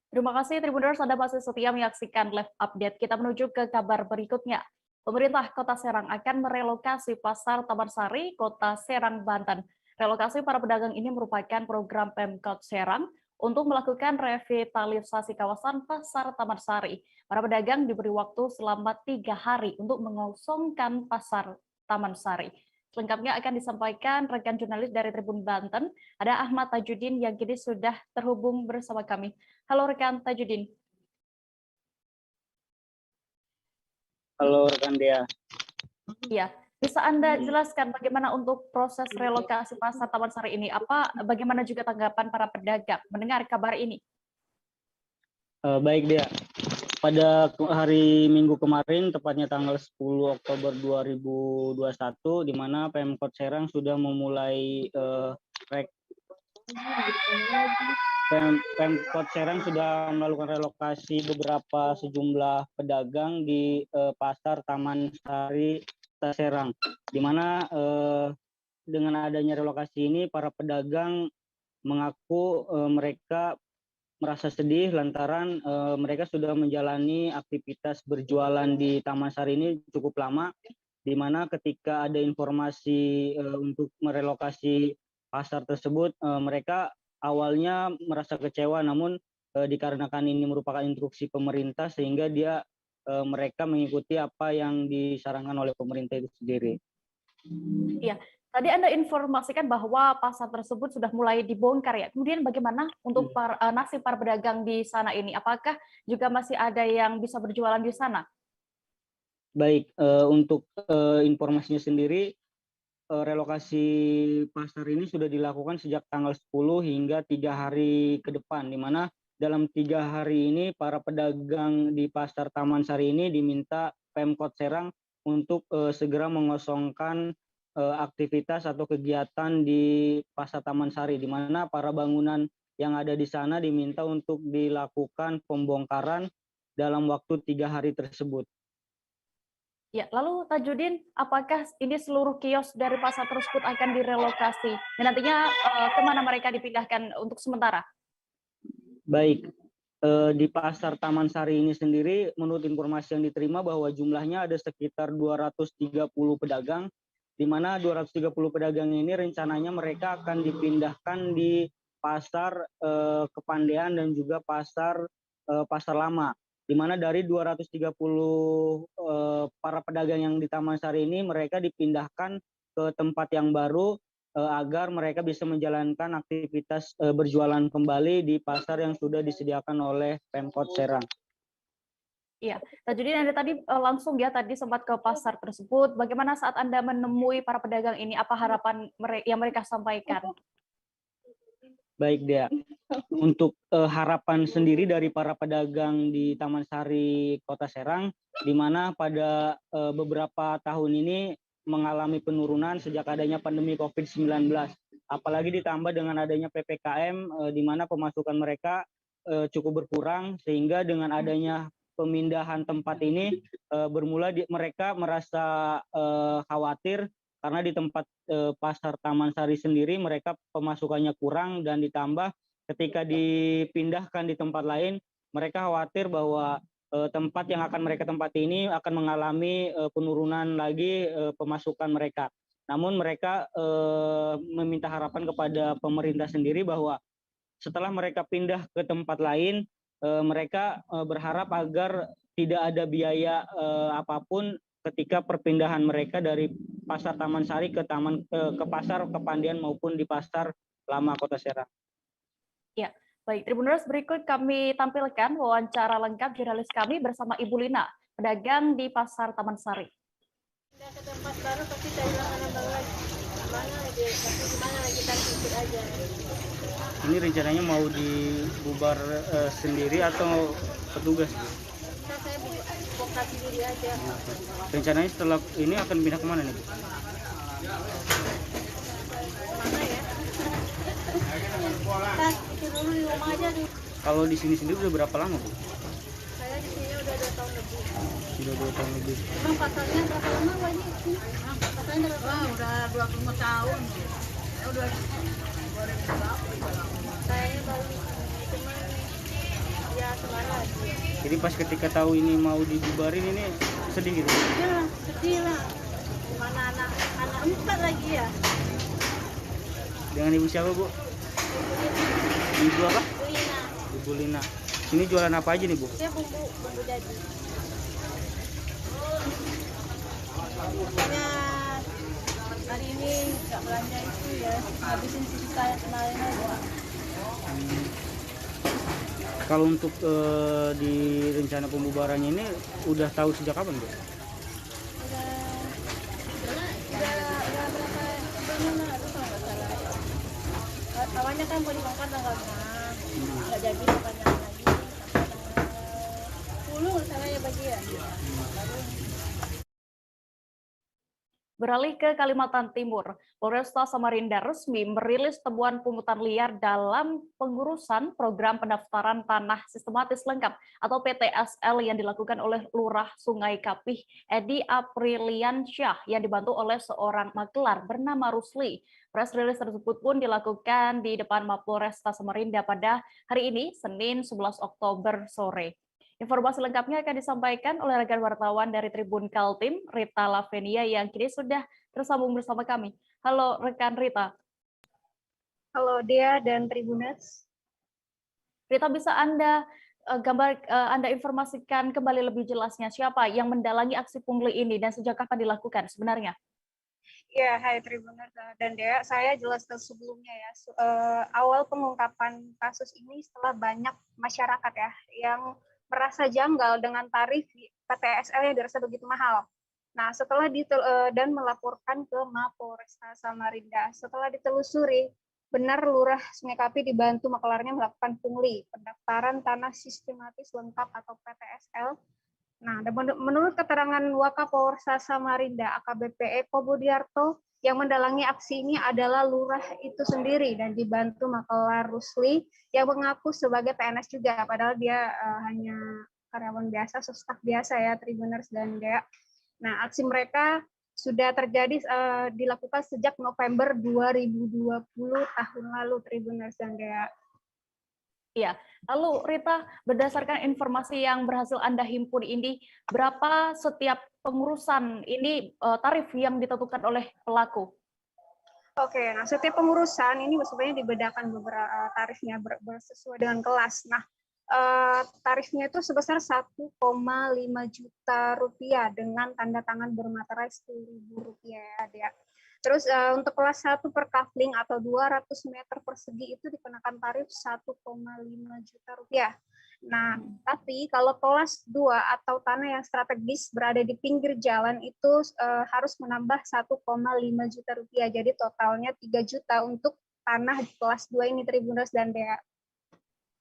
Terima kasih Tribuners, Anda masih setia menyaksikan live update. Kita menuju ke kabar berikutnya. Pemerintah Kota Serang akan merelokasi Pasar Taman Sari, Kota Serang, Banten. Relokasi para pedagang ini merupakan program Pemkot Serang untuk melakukan revitalisasi kawasan Pasar Taman Sari. Para pedagang diberi waktu selama 3 hari untuk mengosongkan Pasar Taman Sari. Selengkapnya akan disampaikan rekan jurnalis dari Tribun Banten, ada Ahmad Tajudin yang kini sudah terhubung bersama kami. Halo rekan Tajudin. Halo rekan Dea. Iya, bisa Anda jelaskan bagaimana untuk proses relokasi Pasar Taman Sari ini? Bagaimana juga tanggapan para pedagang mendengar kabar ini? Baik Dea. Pada hari Minggu kemarin, tepatnya tanggal 10 Oktober 2021, di mana Pemkot Serang sudah memulai Pemkot Serang sudah melakukan relokasi beberapa sejumlah pedagang di Pasar Taman Sari, Kota Serang, di mana dengan adanya relokasi ini para pedagang mengaku mereka merasa sedih lantaran mereka sudah menjalani aktivitas berjualan di Taman Sari ini cukup lama, di mana ketika ada informasi untuk merelokasi pasar tersebut, mereka awalnya merasa kecewa, namun dikarenakan ini merupakan instruksi pemerintah sehingga mereka mengikuti apa yang disarankan oleh pemerintah itu sendiri. Iya. Tadi Anda informasikan bahwa pasar tersebut sudah mulai dibongkar ya. Kemudian bagaimana untuk nasib para pedagang di sana ini? Apakah juga masih ada yang bisa berjualan di sana? Baik, untuk informasinya sendiri, relokasi pasar ini sudah dilakukan sejak tanggal 10 hingga 3 hari ke depan, di mana dalam 3 hari ini para pedagang di Pasar Taman Sari ini diminta Pemkot Serang untuk segera mengosongkan aktivitas atau kegiatan di Pasar Taman Sari, di mana para bangunan yang ada di sana diminta untuk dilakukan pembongkaran dalam waktu 3 hari tersebut. Ya, lalu Tajudin, apakah ini seluruh kios dari pasar tersebut akan direlokasi? Dan nantinya kemana mereka dipindahkan untuk sementara? Baik, di Pasar Taman Sari ini sendiri, menurut informasi yang diterima bahwa jumlahnya ada sekitar 230 pedagang, di mana 230 pedagang ini rencananya mereka akan dipindahkan di Pasar Kepandean dan juga Pasar Lama, di mana dari 230 para pedagang yang di Taman Sari ini mereka dipindahkan ke tempat yang baru agar mereka bisa menjalankan aktivitas berjualan kembali di pasar yang sudah disediakan oleh Pemkot Serang. Iya, jadi Anda tadi langsung ya tadi sempat ke pasar tersebut. Bagaimana saat Anda menemui para pedagang ini? Apa harapan yang mereka sampaikan? Baik, Dea. Untuk harapan sendiri dari para pedagang di Taman Sari, Kota Serang, di mana pada beberapa tahun ini mengalami penurunan sejak adanya pandemi COVID-19. Apalagi ditambah dengan adanya PPKM, di mana pemasukan mereka cukup berkurang, sehingga dengan adanya pemindahan tempat ini bermula mereka merasa khawatir karena di tempat Pasar Taman Sari sendiri mereka pemasukannya kurang, dan ditambah ketika dipindahkan di tempat lain mereka khawatir bahwa tempat yang akan mereka tempati ini akan mengalami penurunan lagi pemasukan mereka. Namun mereka meminta harapan kepada pemerintah sendiri bahwa setelah mereka pindah ke tempat lain, mereka berharap agar tidak ada biaya apapun ketika perpindahan mereka dari Pasar Taman Sari ke Pasar Kepandean maupun di Pasar Lama Kota Serang. Ya, baik. Tribuners, berikut kami tampilkan wawancara lengkap jurnalis kami bersama Ibu Lina, pedagang di Pasar Taman Sari. Pindah ke tempat baru pasti saya bilang nambah lagi. Mana lagi? Tapi gimana lagi kita ikut aja. Ini rencananya mau dibubar sendiri atau petugas? Nah, saya buka sendiri aja. Rencananya setelah ini akan pindah kemana nih, Bu? Mana ya? rumah aja dulu. Kalau di sini sendiri udah berapa lama, Bu? Saya di sini udah 2 tahun lebih. Sudah 2 tahun lebih. Emang pasarnya berapa lama Pak ini? Pasarnya berapa lama? Udah 25 tahun. Ya udah 2008. Kayaknya baru cuman ya sebentar lagi. Jadi pas ketika tahu ini mau dibubarin ini sedih gitu? Sedih lah. Mana anak 4 lagi ya? Dengan Ibu siapa, Bu? Ibu apa? Lina. Ibu Lina. Ini jualan apa aja nih, Bu? Saya bumbu jadi. Makanya hari ini nggak belanja itu ya, habisin sisa yang kemarin aja. Kalau untuk di rencana pembubarannya ini udah tahu sejak kapan, Bu? Udah berapa bulan lalu kalau nggak salah. Awalnya kan mau dibongkar tanggal 6, nggak jadi makanya lagi sampai tanggal 10 salah ya bagi ya. Beralih ke Kalimantan Timur, Polresta Samarinda resmi merilis temuan pungutan liar dalam pengurusan program pendaftaran tanah sistematis lengkap atau PTSL yang dilakukan oleh Lurah Sungai Kapih Edi Apriliansyah yang dibantu oleh seorang magelar bernama Rusli. Press release tersebut pun dilakukan di depan Mapolresta Samarinda pada hari ini, Senin 11 Oktober sore. Informasi lengkapnya akan disampaikan oleh rekan wartawan dari Tribun Kaltim, Rita Lavenia, yang kini sudah tersambung bersama kami. Halo rekan Rita. Halo Dea dan Tribuners. Rita, bisa Anda Anda informasikan kembali lebih jelasnya siapa yang mendalangi aksi pungli ini dan sejak kapan dilakukan sebenarnya? Ya, hai Tribuners dan Dea, saya jelaskan sebelumnya ya. Awal pengungkapan kasus ini setelah banyak masyarakat ya yang merasa janggal dengan tarif PTSL yang dirasa begitu mahal. Nah, setelah dan melaporkan ke Mapolresta Samarinda. Setelah ditelusuri, benar Lurah Sungai Kapih dibantu makelarnya melakukan pungli, pendaftaran tanah sistematis lengkap atau PTSL. Nah, menurut keterangan Wakapolresta Samarinda AKBP Eko Budiarto, yang mendalangi aksi ini adalah lurah itu sendiri dan dibantu makelar Rusli yang mengaku sebagai PNS juga, padahal dia hanya karyawan biasa, staf biasa ya Tribuners dan Dea. Nah, aksi mereka sudah terjadi dilakukan sejak November 2020 tahun lalu Tribuners dan Dea. Iya, lalu Rita, berdasarkan informasi yang berhasil Anda himpun ini, berapa setiap pengurusan ini tarif yang ditentukan oleh pelaku? Oke, nah setiap pengurusan ini sebenarnya dibedakan beberapa tarifnya sesuai dengan kelas. Nah, tarifnya itu sebesar 1,5 juta rupiah dengan tanda tangan bermaterai Rp10.000 ya. Terus untuk kelas 1 per kafling atau 200 meter persegi itu dikenakan tarif 1,5 juta rupiah. Nah, tapi kalau kelas 2 atau tanah yang strategis berada di pinggir jalan itu harus menambah 1,5 juta rupiah. Jadi totalnya 3 juta untuk tanah di kelas 2 ini Tribuners dan Dea.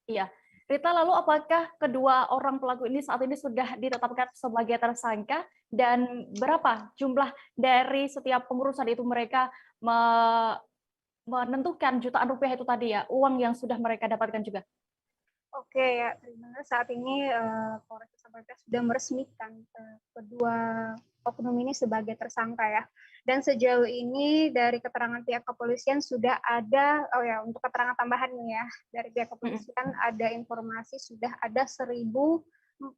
Iya. Rita, lalu apakah kedua orang pelaku ini saat ini sudah ditetapkan sebagai tersangka dan berapa jumlah dari setiap pengurusan itu mereka menentukan jutaan rupiah itu tadi ya, uang yang sudah mereka dapatkan juga? Oke ya, saat ini Polresta Samarinda sudah meresmikan kedua oknum ini sebagai tersangka ya. Dan sejauh ini dari keterangan pihak kepolisian sudah ada, untuk keterangan tambahannya ya, dari pihak kepolisian ada informasi sudah ada 1.485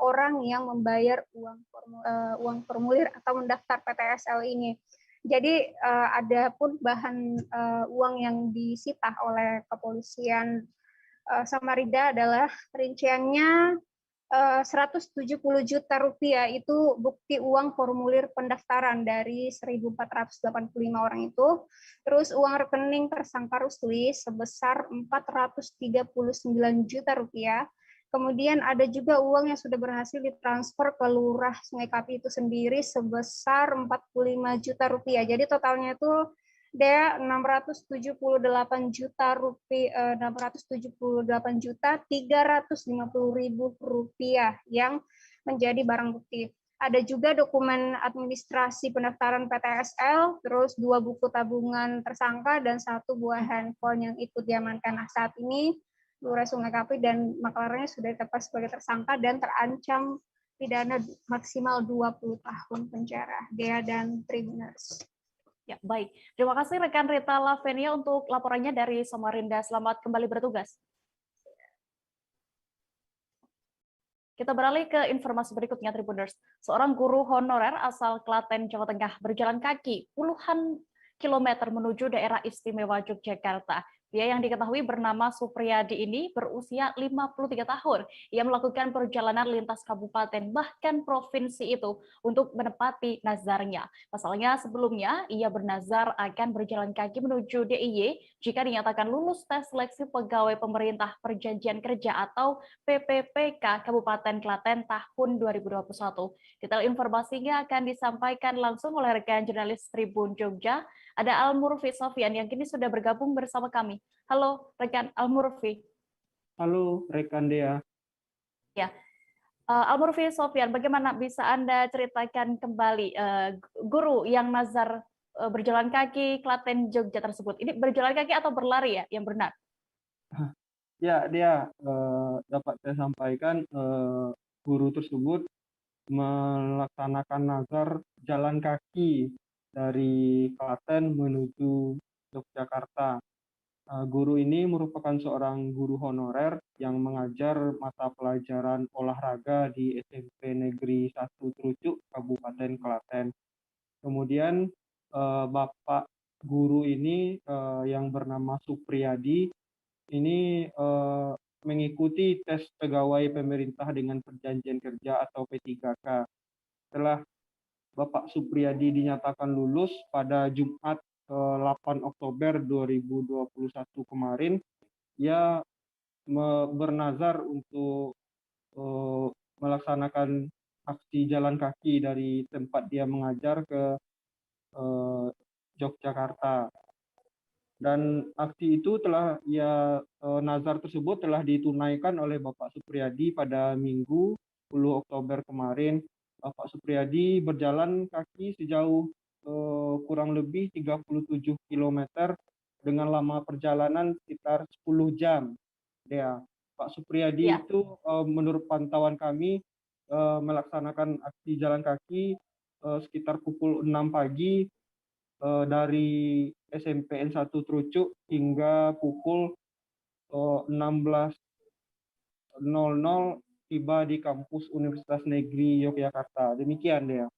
orang yang membayar uang formulir atau mendaftar PTSL ini. Jadi ada pun bahan uang yang disita oleh kepolisian Samarinda adalah rinciannya 170 juta rupiah itu bukti uang formulir pendaftaran dari 1.485 orang itu. Terus uang rekening tersangka Rusli sebesar 439 juta rupiah. Kemudian ada juga uang yang sudah berhasil ditransfer ke Lurah Sungai Kapih itu sendiri sebesar 45 juta rupiah. Jadi totalnya itu Dea 678 juta rupiah, 350.000 rupiah yang menjadi barang bukti. Ada juga dokumen administrasi pendaftaran PTSL, terus 2 buku tabungan tersangka, dan 1 buah handphone yang ikut diamankan. Nah, saat ini Polres Sungai Kapit dan maklarnya sudah ditetapkan sebagai tersangka dan terancam pidana maksimal 20 tahun penjara. Dea dan Tribuners. Ya, baik. Terima kasih rekan Rita Lavenia untuk laporannya dari Samarinda. Selamat kembali bertugas. Kita beralih ke informasi berikutnya, Tribuners. Seorang guru honorer asal Klaten, Jawa Tengah berjalan kaki puluhan kilometer menuju daerah istimewa Yogyakarta. Dia yang diketahui bernama Supriyadi ini berusia 53 tahun. Ia melakukan perjalanan lintas kabupaten bahkan provinsi itu untuk menepati nazarnya. Pasalnya sebelumnya ia bernazar akan berjalan kaki menuju DIY jika dinyatakan lulus tes seleksi pegawai pemerintah perjanjian kerja atau PPPK Kabupaten Klaten tahun 2021. Detail informasinya akan disampaikan langsung oleh rekan jurnalis Tribun Jogja. Ada Al-Murfi Sofian yang kini sudah bergabung bersama kami. Halo, rekan Al-Murfi. Halo, rekan Dea. Ya, Al-Murfi Sofian, bagaimana bisa Anda ceritakan kembali guru yang nazar berjalan kaki Klaten Jogja tersebut? Ini berjalan kaki atau berlari ya yang benar? Ya, Dea, dapat saya sampaikan guru tersebut melaksanakan nazar jalan kaki dari Klaten menuju Yogyakarta. Guru ini merupakan seorang guru honorer yang mengajar mata pelajaran olahraga di SMP Negeri 1 Trucuk, Kabupaten Klaten. Kemudian Bapak guru ini yang bernama Supriyadi ini mengikuti tes pegawai pemerintah dengan perjanjian kerja atau P3K. Setelah Bapak Supriyadi dinyatakan lulus pada Jumat 8 Oktober 2021 kemarin, ia bernazar untuk melaksanakan aksi jalan kaki dari tempat dia mengajar ke Yogyakarta. Dan aksi itu nazar tersebut telah ditunaikan oleh Bapak Supriyadi pada Minggu 10 Oktober kemarin. Bapak Supriyadi berjalan kaki sejauh kurang lebih 37 km dengan lama perjalanan sekitar 10 jam. Ya, Pak Supriyadi itu menurut pantauan kami melaksanakan aksi jalan kaki sekitar pukul 6 pagi dari SMPN 1 Trucuk hingga pukul 16.00 tiba di kampus Universitas Negeri Yogyakarta. Demikian, Dea.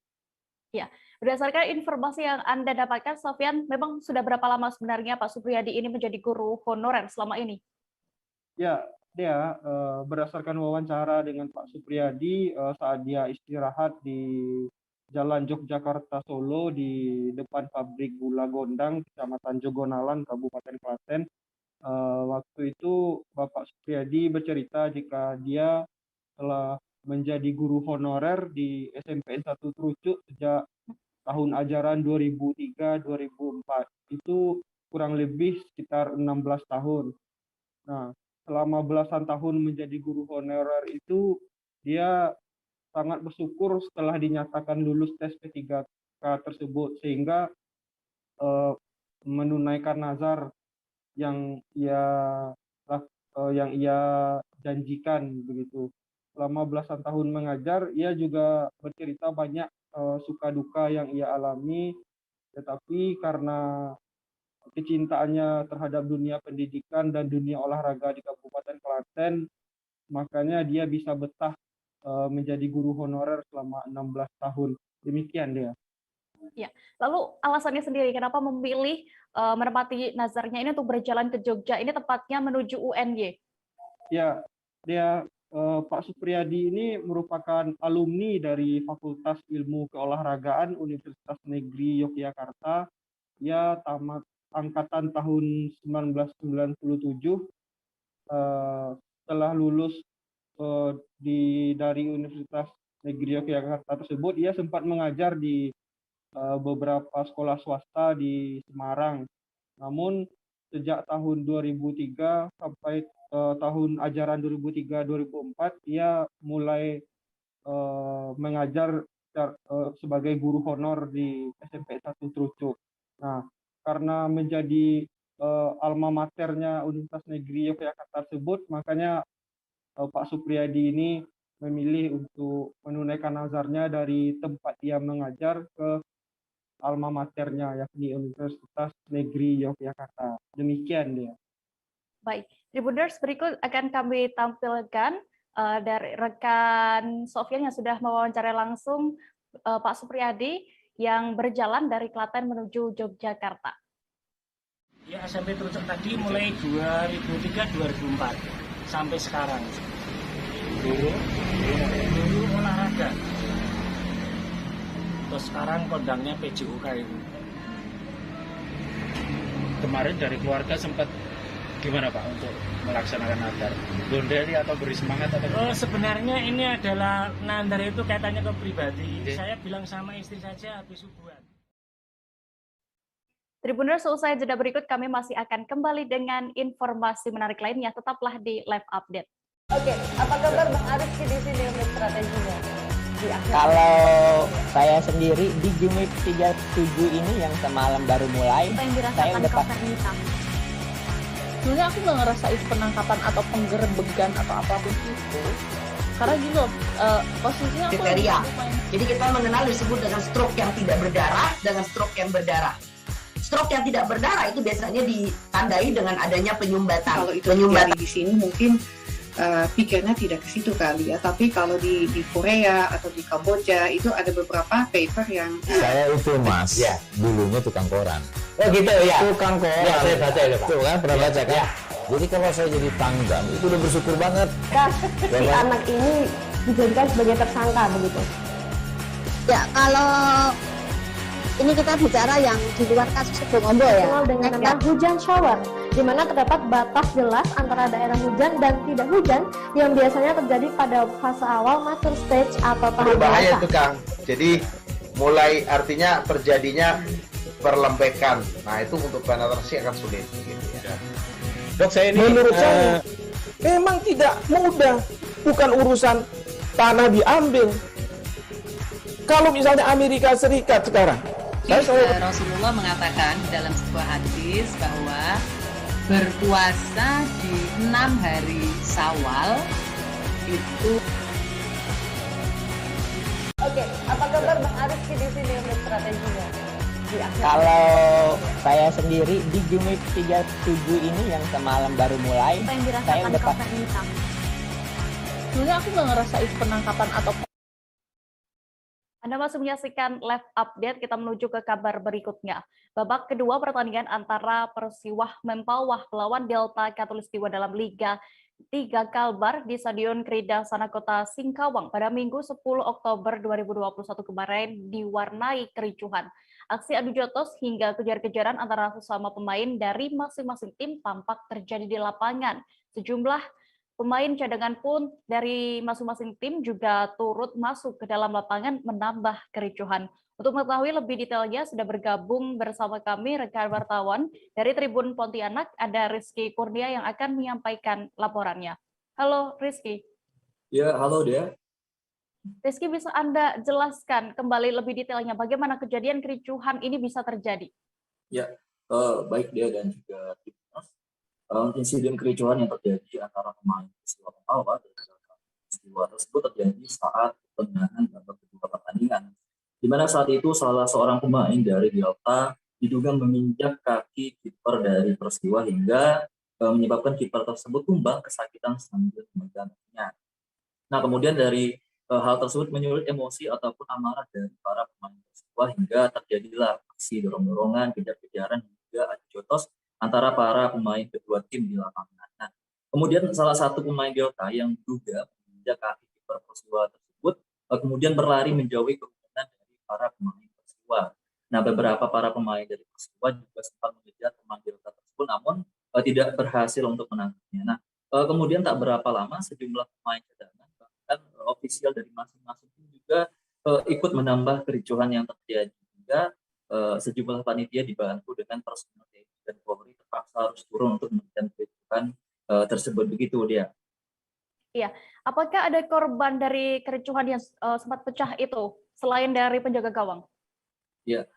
Ya, berdasarkan informasi yang Anda dapatkan, Sofian, memang sudah berapa lama sebenarnya Pak Supriyadi ini menjadi guru honorer selama ini? Ya, Dea, berdasarkan wawancara dengan Pak Supriyadi saat dia istirahat di Jalan Yogyakarta Solo di depan pabrik gula Gondang, Kecamatan Jogonalan, Kabupaten Klaten. Waktu itu Bapak Supriyadi bercerita jika dia telah menjadi guru honorer di SMPN 1 Trucuk sejak tahun ajaran 2003-2004. Itu kurang lebih sekitar 16 tahun. Nah, selama belasan tahun menjadi guru honorer itu, dia sangat bersyukur setelah dinyatakan lulus tes P3K tersebut, sehingga menunaikan nazar yang ia janjikan begitu. Selama belasan tahun mengajar, ia juga bercerita banyak suka duka yang ia alami, tetapi karena kecintaannya terhadap dunia pendidikan dan dunia olahraga di Kabupaten Klaten, makanya dia bisa betah menjadi guru honorer selama 16 tahun. Demikian dia. Ya, lalu alasannya sendiri kenapa memilih menepati nazarnya ini untuk berjalan ke Jogja, ini tepatnya menuju UNY? Ya, dia Pak Supriyadi ini merupakan alumni dari Fakultas Ilmu Keolahragaan Universitas Negeri Yogyakarta. Ia tamat angkatan tahun 1997. Setelah lulus dari Universitas Negeri Yogyakarta tersebut, ia sempat mengajar di beberapa sekolah swasta di Semarang. Namun sejak tahun 2003 sampai tahun ajaran 2003-2004, ia mulai mengajar sebagai guru honor di SMP 1 Trucuk. Nah, karena menjadi alma maternya Universitas Negeri Yogyakarta tersebut, makanya Pak Supriyadi ini memilih untuk menunaikan nazarnya dari tempat dia mengajar ke alma maternya, yakni Universitas Negeri Yogyakarta. Demikian dia. Baik, Tribuners, berikut akan kami tampilkan dari rekan Sofyan yang sudah mewawancarai langsung Pak Supriyadi yang berjalan dari Klaten menuju Yogyakarta. Ya, SMP Trucuk tadi mulai 2003-2004 sampai sekarang. Dulu olahraga. Terus sekarang kondangnya PJUK itu. Kemarin dari keluarga sempat gimana Pak untuk melaksanakan nazar? Gondeli atau beri semangat atau Oh, sebenarnya ini adalah nazar itu kaitannya ke pribadi. Saya bilang sama istri saja habis subuhan. Tribuners, selesai jeda berikut kami masih akan kembali dengan informasi menarik lainnya. Tetaplah di Live Update. Oke, apa kabar Bang Arif di sini untuk strateginya? Kalau saya sendiri di Jumip 37 ini yang semalam baru mulai, saya udah sebenarnya aku nggak ngerasa itu penangkapan atau penggerebegan atau apapun itu, karena gini loh, posisinya aku kriteria. Jadi kita mengenal disebut dengan stroke yang tidak berdarah dengan stroke yang berdarah. Stroke yang tidak berdarah itu biasanya ditandai dengan adanya penyumbatan. Kalau itu terjadi di sini mungkin pikirnya tidak ke situ kali ya, tapi kalau di Korea atau di Kamboja itu ada beberapa paper yang saya itu Mas, ya, dulunya tukang koran. Oh gitu ya. Tukang koran. Ya, saya baca itu Pak. Tuh kan pernah baca kan? Ya. Jadi kalau saya jadi pangdam itu udah bersyukur banget. Si anak ini dijadikan sebagai tersangka begitu. Ya, kalau ini kita bicara yang di luar kasus Sebongombo ya. Dikenal dengan nama hujan shower, di mana terdapat batas jelas antara daerah hujan dan tidak hujan yang biasanya terjadi pada fase awal mature stage atau tahap berbahaya dewasa. itu Kang. Jadi mulai artinya terjadinya perlembekan. Nah itu untuk penetrasi akan sulit. Gitu ya. Dok, saya ini menurut saya memang tidak mudah, bukan urusan tanah diambil. Kalau misalnya Amerika Serikat sekarang, Rasulullah mengatakan dalam sebuah hadis bahwa berpuasa di 6 hari Syawal itu. Oke, apa kabar Bang Arif di sini untuk strateginya? Kalau saya sendiri di Jumip 37 ini yang semalam baru mulai, saya udah sebenarnya aku nggak ngerasa itu penangkapan atau. Anda masih menyaksikan Live Update, kita menuju ke kabar berikutnya. Babak kedua pertandingan antara Persiwah Mempawah melawan Delta Katulistiwa dalam Liga 3 Kalbar di Stadion Krida Sanakota Singkawang pada Minggu 10 Oktober 2021 kemarin diwarnai kericuhan. Aksi adu jotos hingga kejar-kejaran antara sesama pemain dari masing-masing tim tampak terjadi di lapangan. Sejumlah pemain cadangan pun dari masing-masing tim juga turut masuk ke dalam lapangan menambah kericuhan. Untuk mengetahui lebih detailnya sudah bergabung bersama kami rekan wartawan dari Tribun Pontianak, ada Rizky Kurnia yang akan menyampaikan laporannya. Halo Rizky. Ya, halo Dea. Rizky, bisa Anda jelaskan kembali lebih detailnya bagaimana kejadian kericuhan ini bisa terjadi? Ya, baik Dea dan juga insiden kericuhan yang terjadi antara pemain Persiwa Mempawah dan Persiwa tersebut terjadi saat pertengahan babak kedua pertandingan, di mana saat itu salah seorang pemain dari Delta diduga menginjak kaki kiper dari Persiwa hingga menyebabkan kiper tersebut tumbang kesakitan sambil memegang kakinya. Nah, kemudian dari hal tersebut menyulut emosi ataupun amarah dari para pemain Persiwa hingga terjadilah aksi dorong-dorongan, kejar-kejaran hingga adu jotos antara para pemain kedua tim di lapangan. Nah, kemudian salah satu pemain Delta yang diduga menginjak kaki kiper Persiwa tersebut kemudian berlari menjauhi kerumunan dari para pemain Persiwa. Nah, beberapa para pemain dari Persiwa juga sempat mengejar pemain Delta tersebut, namun tidak berhasil untuk menangkapnya. Nah, kemudian tak berapa lama sejumlah pemain cadangan bahkan ofisial dari masing-masing tim juga ikut menambah kericuhan yang terjadi hingga sejumlah panitia dibantu dengan personel dan Polri terpaksa harus turun untuk menghentikan kericuhan tersebut, begitu dia. Iya, apakah ada korban dari kericuhan yang sempat pecah itu selain dari penjaga gawang? Ya,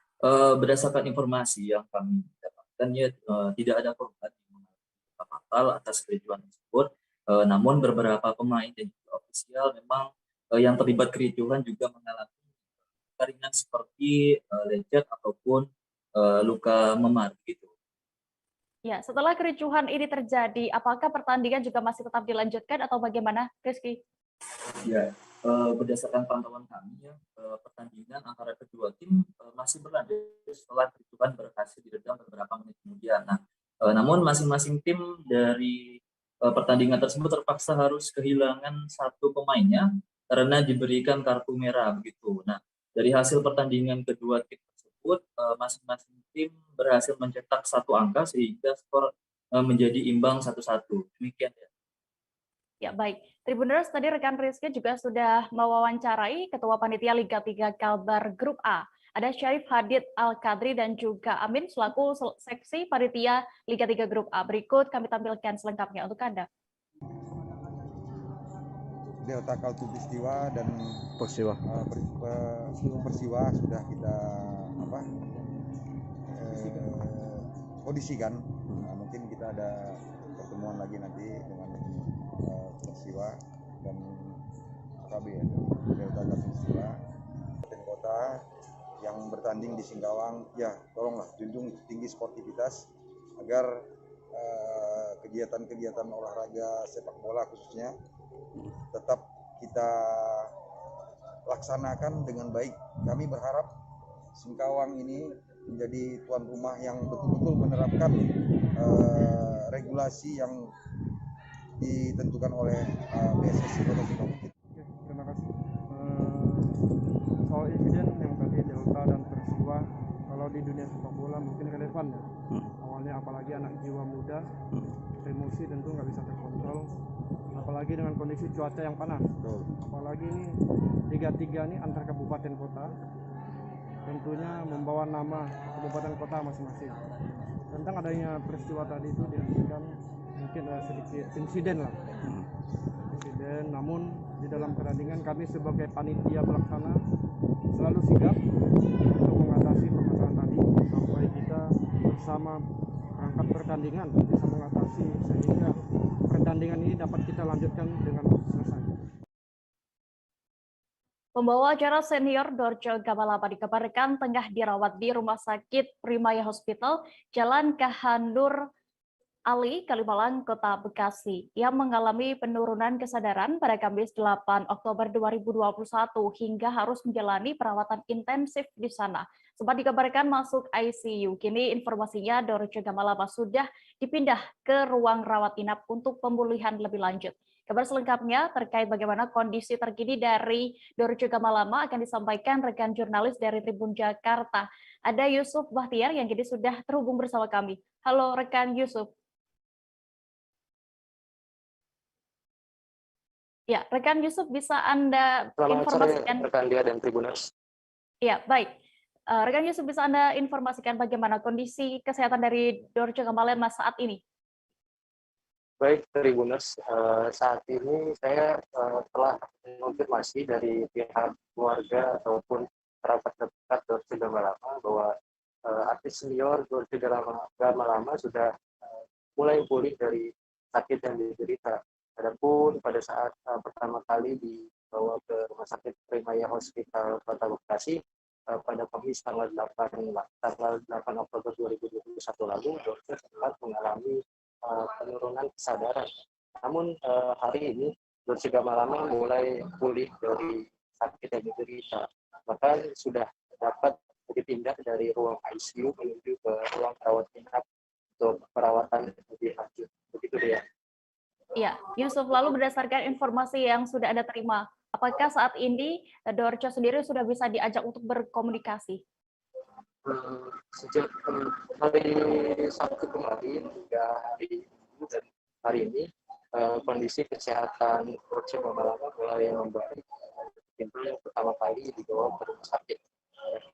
berdasarkan informasi yang kami dapatkan ya tidak ada korban yang mengalami fatal atas kericuhan tersebut. Namun beberapa pemain dan juga ofisial memang yang terlibat kericuhan juga mengalami luka ringan seperti lecet ataupun luka memar gitu. Ya, setelah kericuhan ini terjadi, apakah pertandingan juga masih tetap dilanjutkan atau bagaimana, Rizky? Ya, berdasarkan pantauan kami ya, pertandingan antara kedua tim masih berlanjut setelah kericuhan berhasil diredam beberapa menit kemudian. Nah, namun masing-masing tim dari pertandingan tersebut terpaksa harus kehilangan satu pemainnya karena diberikan kartu merah begitu. Nah, dari hasil pertandingan kedua tim tersebut, masing-masing tim berhasil mencetak satu angka sehingga skor menjadi imbang 1-1. Demikian ya. Ya, baik. Tribuners, tadi rekan Rizky juga sudah mewawancarai Ketua Panitia Liga 3 Kalbar Grup A. Ada Syarif Hadid Al-Kadri dan juga Amin selaku seksi Panitia Liga 3 Grup A. Berikut kami tampilkan selengkapnya untuk Anda. Delta Kaltu Peristiwa dan Persiwa sudah kita kondisikan. Nah, mungkin kita ada pertemuan lagi nanti dengan Persiwa dan KB ya, Delta Kaltu Peristiwa dan kota yang bertanding di Singkawang. Ya, tolonglah junjung tinggi sportivitas agar kegiatan-kegiatan olahraga sepak bola khususnya tetap kita laksanakan dengan baik. Kami berharap Singkawang ini menjadi tuan rumah yang betul-betul menerapkan regulasi yang ditentukan oleh PSSI Kota Singkawang. Terima kasih. Soal insiden yang tadi Delta dan Persiwa, kalau di dunia sepak bola mungkin relevan ya. Awalnya apalagi anak jiwa muda, emosi tentu nggak bisa terkontrol. Apalagi dengan kondisi cuaca yang panas. Apalagi ini Liga 3 ini antar kabupaten kota, tentunya membawa nama kabupaten kota masing-masing. Tentang adanya peristiwa tadi itu dihentikan, mungkin sedikit insiden lah. Insiden, namun di dalam pertandingan kami sebagai panitia pelaksana selalu sigap untuk mengatasi permasalahan tadi sampai kita bersama perangkat pertandingan bisa mengatasi sehingga pertandingan ini dapat kita lanjutkan dengan selesai. Pembawa acara senior Dorce Gamalapa dikabarkan tengah dirawat di Rumah Sakit Primaya Hospital, Jalan Kahandur Ali, Kalimalang, Kota Bekasi. Ia mengalami penurunan kesadaran pada Kamis 8 Oktober 2021 hingga harus menjalani perawatan intensif di sana. Sempat dikabarkan masuk ICU. Kini informasinya Dorce Gamalapa sudah dipindah ke ruang rawat inap untuk pemulihan lebih lanjut. Kabar selengkapnya terkait bagaimana kondisi terkini dari Dorce Gamalapa akan disampaikan rekan jurnalis dari Tribun Jakarta. Ada Yusuf Bahtiar yang kini sudah terhubung bersama kami. Halo rekan Yusuf. Ya, rekan Yusuf bisa Anda informasikan? Rekan Dia dan Tribuners. Ya, baik. Rekan Yusuf bisa Anda informasikan bagaimana kondisi kesehatan dari Dorce Gamalapa saat ini? Baik, Tribuners, saat ini saya telah mengonfirmasi dari pihak keluarga ataupun kerabat dekat Dorce Gamalapa bahwa artis senior Dorce Gamalapa sudah mulai pulih dari sakit yang diderita. Adapun pada saat pertama kali dibawa ke Rumah Sakit Primaya Hospital Kota Bekasi pada Kamis tanggal 8 Oktober 2021 lalu, Dorce sempat mengalami penurunan kesadaran. Namun hari ini Dorce Gamalapa mulai pulih dari sakit yang diderita. Bahkan sudah dapat dipindah dari ruang ICU menuju ke ruang rawat inap untuk perawatan lebih lanjut. Begitu dia. Ya, Yusuf, lalu berdasarkan informasi yang sudah Anda terima, apakah saat ini Dorce sendiri sudah bisa diajak untuk berkomunikasi? Sejak hari Sabtu kemarin hingga hari Minggu dan hari ini kondisi kesehatan Dorce Gamalapa mulai membaik. Itu yang pertama kali dibawa ke rumah sakit.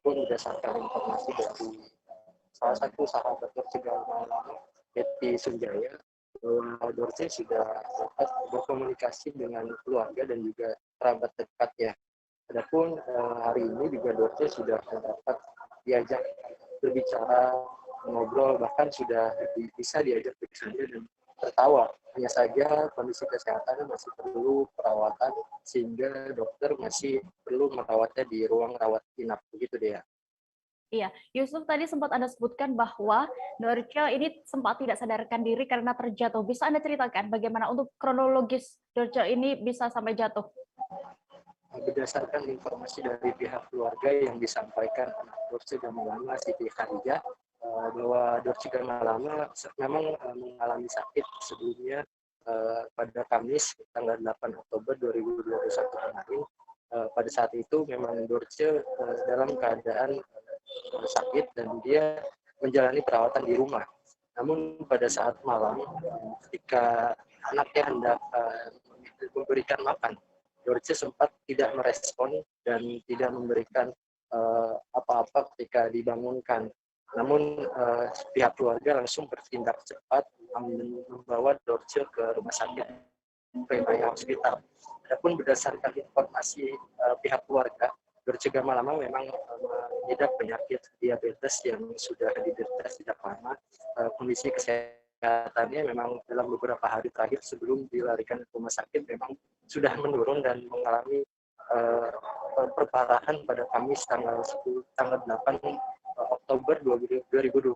Pun berdasarkan informasi dari salah satu sahabat Dorce Gamalapa, Betty Sunjaya, Dorce sudah dapat berkomunikasi dengan keluarga dan juga kerabat dekat ya. Adapun hari ini juga Dorce sudah dapat diajak berbicara, ngobrol, bahkan sudah bisa diajak bercanda dan tertawa. Hanya saja kondisi kesehatannya masih perlu perawatan sehingga dokter masih perlu merawatnya di ruang rawat inap, begitu deh ya. Iya, Yusuf tadi sempat Anda sebutkan bahwa Dorce ini sempat tidak sadarkan diri karena terjatuh. Bisa Anda ceritakan bagaimana untuk kronologis Dorce ini bisa sampai jatuh? Berdasarkan informasi dari pihak keluarga yang disampaikan anak Dorce Gamalama, Siti Khadijah, bahwa Dorce Gamalama memang mengalami sakit sebelumnya pada Kamis tanggal 8 Oktober 2021 kemarin. Pada saat itu memang Dorce dalam keadaan sakit dan dia menjalani perawatan di rumah. Namun pada saat malam ketika anaknya hendak memberikan makan, Dorce sempat tidak merespon dan tidak memberikan apa-apa ketika dibangunkan. Namun pihak keluarga langsung bertindak cepat membawa Dorce ke rumah sakit Primaya Hospital. Adapun berdasarkan informasi pihak keluarga, Dorce Gamalama memang mengidap penyakit diabetes yang sudah diderita sejak lama. Kondisi kesehatannya memang dalam beberapa hari terakhir sebelum dilarikan ke rumah sakit memang sudah menurun dan mengalami perparahan pada Kamis tanggal 8 Oktober 2021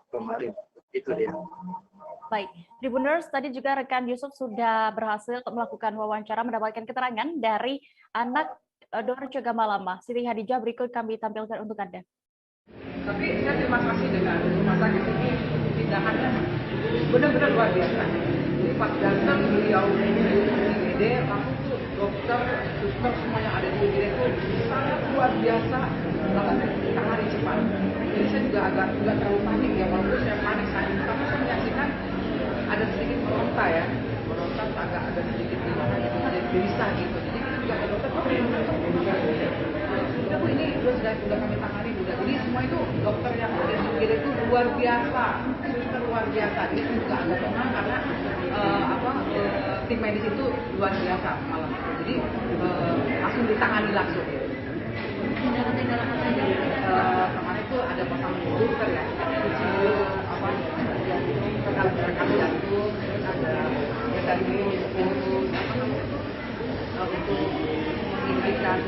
kemarin. Itu dia. Baik, Tribuners, tadi juga rekan Yusuf sudah berhasil melakukan wawancara, mendapatkan keterangan dari anak Dorce Gamalama. Siti Khadijah, berikut kami tampilkan untuk Anda. Tapi saya terima kasih dengan rumah sakit ini, tindakannya benar-benar luar biasa. Jadi pas datang beliau IGD, langsung tuh dokter, suster semua yang ada di IGD itu sangat luar biasa, bahkan tangani cepat. Jadi saya juga agak terlalu panik ya, walaupun saya panik saat itu, tapi saya menyaksikan ada sedikit meronta ya, meronta agak ada sedikit gelisah gitu. Jadi kita juga ada dokter, udah Bu, ini sudah kami tangani udah. Jadi semua itu dokter yang ada di IGD itu luar biasa, suster luar biasa. Jadi saya juga agak tenang karena tim medis itu luar biasa malam itu. Jadi langsung ditangani langsung. Kemarin itu ada pasang booster ya, rekam jantung, ada ya tadi untuk meninggikan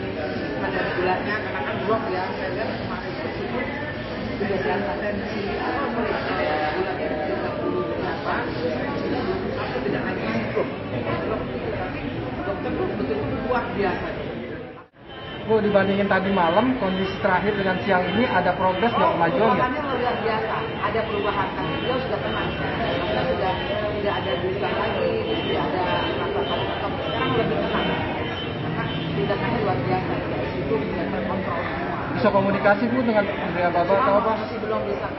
kadar gulanya karena kan drop ya. Saya lihat kemarin itu cukup sudah di atas tensi gulanya 30 atau tidak naik drop, tapi dokter tuh betul-betul luar biasa. Bu, dibandingin tadi malam, kondisi terakhir dengan siang ini ada progres dan kemajuan nggak? Perubahannya luar biasa, ada perubahan. Tapi beliau sudah tenang, karena sudah tidak ada duka lagi, tidak ada rasa takut. Sekarang lebih tenang, karena tindakannya luar biasa. Itu sudah terkontrol semua. Bisa komunikasi Bu dengan Bapak atau apa? Masih belum bisa.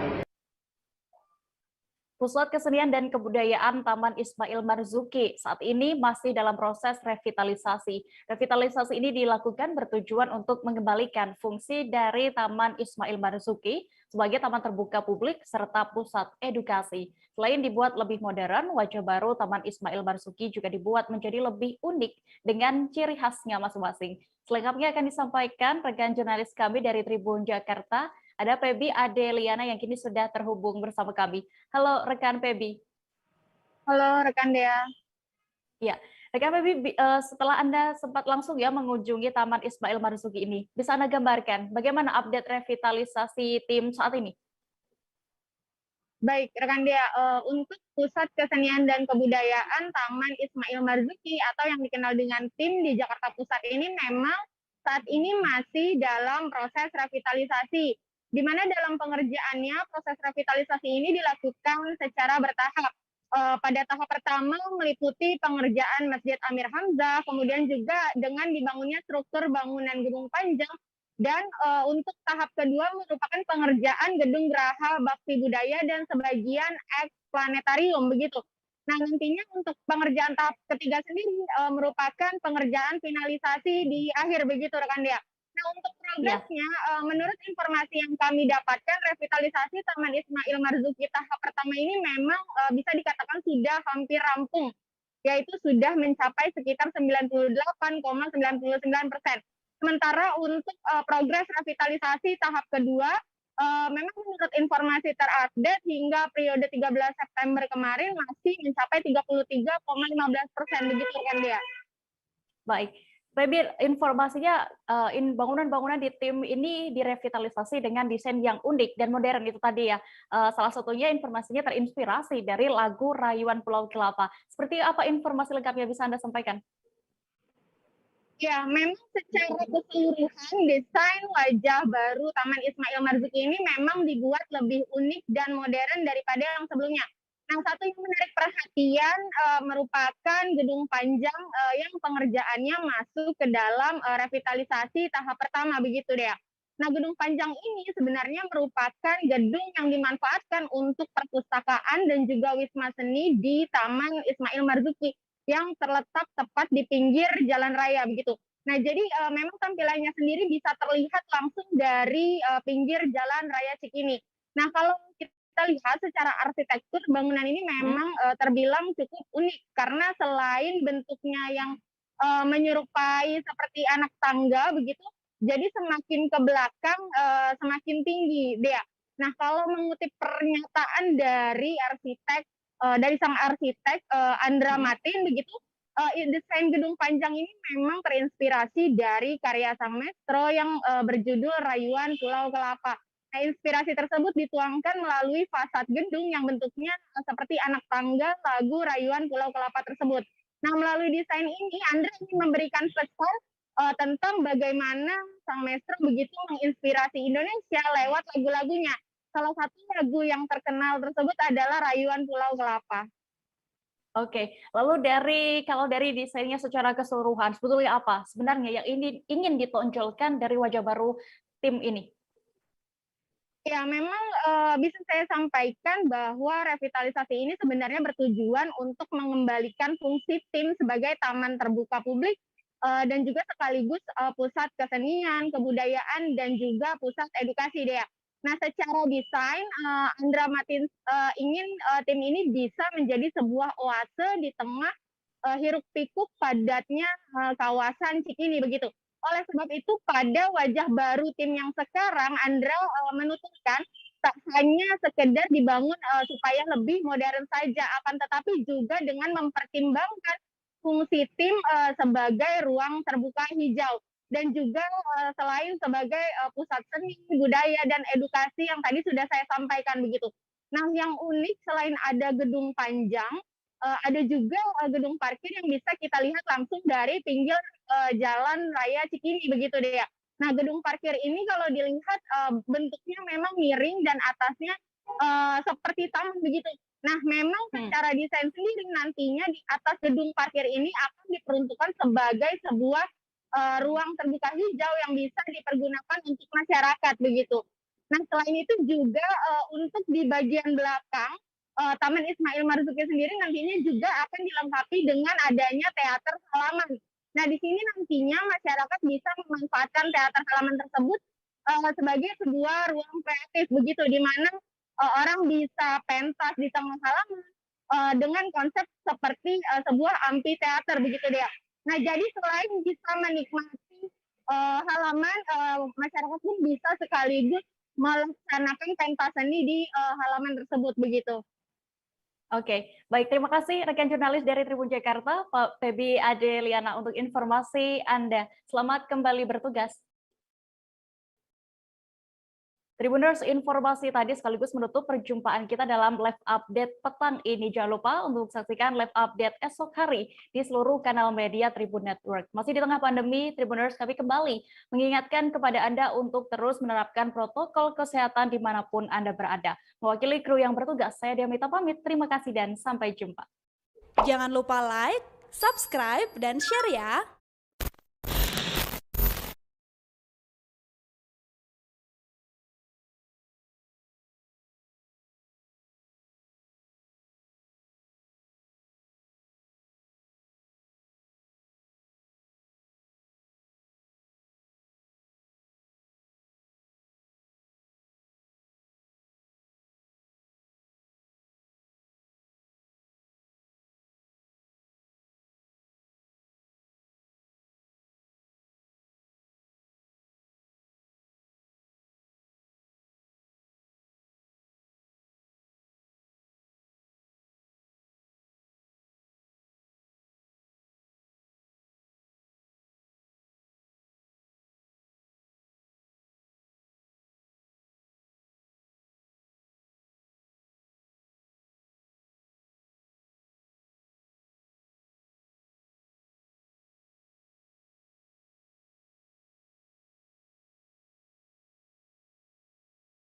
Pusat Kesenian dan Kebudayaan Taman Ismail Marzuki saat ini masih dalam proses revitalisasi. Revitalisasi ini dilakukan bertujuan untuk mengembalikan fungsi dari Taman Ismail Marzuki sebagai taman terbuka publik serta pusat edukasi. Selain dibuat lebih modern, wajah baru Taman Ismail Marzuki juga dibuat menjadi lebih unik dengan ciri khasnya masing-masing. Selengkapnya akan disampaikan rekan jurnalis kami dari Tribun Jakarta, ada Pebi Adeliana yang kini sudah terhubung bersama kami. Halo rekan Pebi. Halo rekan Dea. Ya, rekan Pebi, setelah Anda sempat langsung ya mengunjungi Taman Ismail Marzuki ini, bisa Anda gambarkan bagaimana update revitalisasi tim saat ini? Baik, rekan Dea, untuk Pusat Kesenian dan Kebudayaan Taman Ismail Marzuki atau yang dikenal dengan TIM di Jakarta Pusat ini memang saat ini masih dalam proses revitalisasi, di mana dalam pengerjaannya proses revitalisasi ini dilakukan secara bertahap. Pada tahap pertama meliputi pengerjaan Masjid Amir Hamzah, kemudian juga dengan dibangunnya struktur bangunan gedung panjang, dan untuk tahap kedua merupakan pengerjaan gedung Geraha Bakti Budaya dan sebagian eks-planetarium begitu. Nah, nantinya untuk pengerjaan tahap ketiga sendiri merupakan pengerjaan finalisasi di akhir begitu rekan Dea. Nah, untuk progresnya, menurut informasi yang kami dapatkan, revitalisasi Taman Ismail Marzuki tahap pertama ini memang bisa dikatakan sudah hampir rampung, yaitu sudah mencapai sekitar 98,99%. Sementara untuk progres revitalisasi tahap kedua, memang menurut informasi terupdate hingga periode 13 September kemarin masih mencapai 33,15%, begitu kan dia. Baik. Febi, informasinya bangunan-bangunan di tim ini direvitalisasi dengan desain yang unik dan modern itu tadi ya. Salah satunya informasinya terinspirasi dari lagu Rayuan Pulau Kelapa. Seperti apa informasi lengkapnya bisa Anda sampaikan? Ya, memang secara keseluruhan desain wajah baru Taman Ismail Marzuki ini memang dibuat lebih unik dan modern daripada yang sebelumnya. Nah, satu yang menarik perhatian merupakan gedung panjang yang pengerjaannya masuk ke dalam revitalisasi tahap pertama, begitu deh. Nah, gedung panjang ini sebenarnya merupakan gedung yang dimanfaatkan untuk perpustakaan dan juga wisma seni di Taman Ismail Marzuki yang terletak tepat di pinggir jalan raya, begitu. Nah, jadi memang tampilannya sendiri bisa terlihat langsung dari pinggir jalan raya Cikini. Nah, kalau kita lihat secara arsitektur, bangunan ini memang terbilang cukup unik karena selain bentuknya yang menyerupai seperti anak tangga begitu, jadi semakin ke belakang semakin tinggi, Dea. Nah, kalau mengutip pernyataan dari sang arsitek Andra Matin begitu, desain gedung panjang ini memang terinspirasi dari karya sang maestro yang berjudul Rayuan Pulau Kelapa. Nah, inspirasi tersebut dituangkan melalui fasad gedung yang bentuknya seperti anak tangga lagu Rayuan Pulau Kelapa tersebut. Nah, melalui desain ini, Andra ingin memberikan pesan tentang bagaimana sang maestro begitu menginspirasi Indonesia lewat lagu-lagunya. Salah satu lagu yang terkenal tersebut adalah Rayuan Pulau Kelapa. Oke, lalu kalau dari desainnya secara keseluruhan, sebetulnya apa sebenarnya yang ingin ditonjolkan dari wajah baru tim ini? Ya, memang bisa saya sampaikan bahwa revitalisasi ini sebenarnya bertujuan untuk mengembalikan fungsi tim sebagai taman terbuka publik dan juga sekaligus pusat kesenian, kebudayaan, dan juga pusat edukasi, Dea. Nah, secara desain, Andra Matin ingin tim ini bisa menjadi sebuah oase di tengah hiruk-pikuk padatnya kawasan Cikini, begitu. Oleh sebab itu, pada wajah baru tim yang sekarang, Andra menuturkan tak hanya sekedar dibangun supaya lebih modern saja, akan tetapi juga dengan mempertimbangkan fungsi tim sebagai ruang terbuka hijau dan juga selain sebagai pusat seni, budaya, dan edukasi yang tadi sudah saya sampaikan begitu. Nah, yang unik selain ada gedung panjang, ada juga gedung parkir yang bisa kita lihat langsung dari pinggir jalan raya Cikini begitu deh ya. Nah, gedung parkir ini kalau dilihat bentuknya memang miring dan atasnya seperti taman begitu. Nah, memang secara desain sendiri nantinya di atas gedung parkir ini akan diperuntukkan sebagai sebuah ruang terbuka hijau yang bisa dipergunakan untuk masyarakat begitu. Nah, selain itu juga untuk di bagian belakang Taman Ismail Marzuki sendiri nantinya juga akan dilengkapi dengan adanya teater halaman. Nah, di sini nantinya masyarakat bisa memanfaatkan teater halaman tersebut sebagai sebuah ruang kreatif begitu, di mana orang bisa pentas di tengah halaman dengan konsep seperti sebuah amphitheater begitu dia. Nah, jadi selain bisa menikmati halaman, masyarakat pun bisa sekaligus melaksanakan pentas seni di halaman tersebut begitu. Oke, baik. Terima kasih rekan jurnalis dari Tribun Jakarta, Pak Febi Adeliana untuk informasi Anda. Selamat kembali bertugas. Tribuners, informasi tadi sekaligus menutup perjumpaan kita dalam live update petang ini. Jangan lupa untuk saksikan live update esok hari di seluruh kanal media Tribun Network. Masih di tengah pandemi, Tribuners, kami kembali mengingatkan kepada Anda untuk terus menerapkan protokol kesehatan dimanapun Anda berada. Mewakili kru yang bertugas, saya Diamita pamit. Terima kasih dan sampai jumpa. Jangan lupa like, subscribe, dan share ya!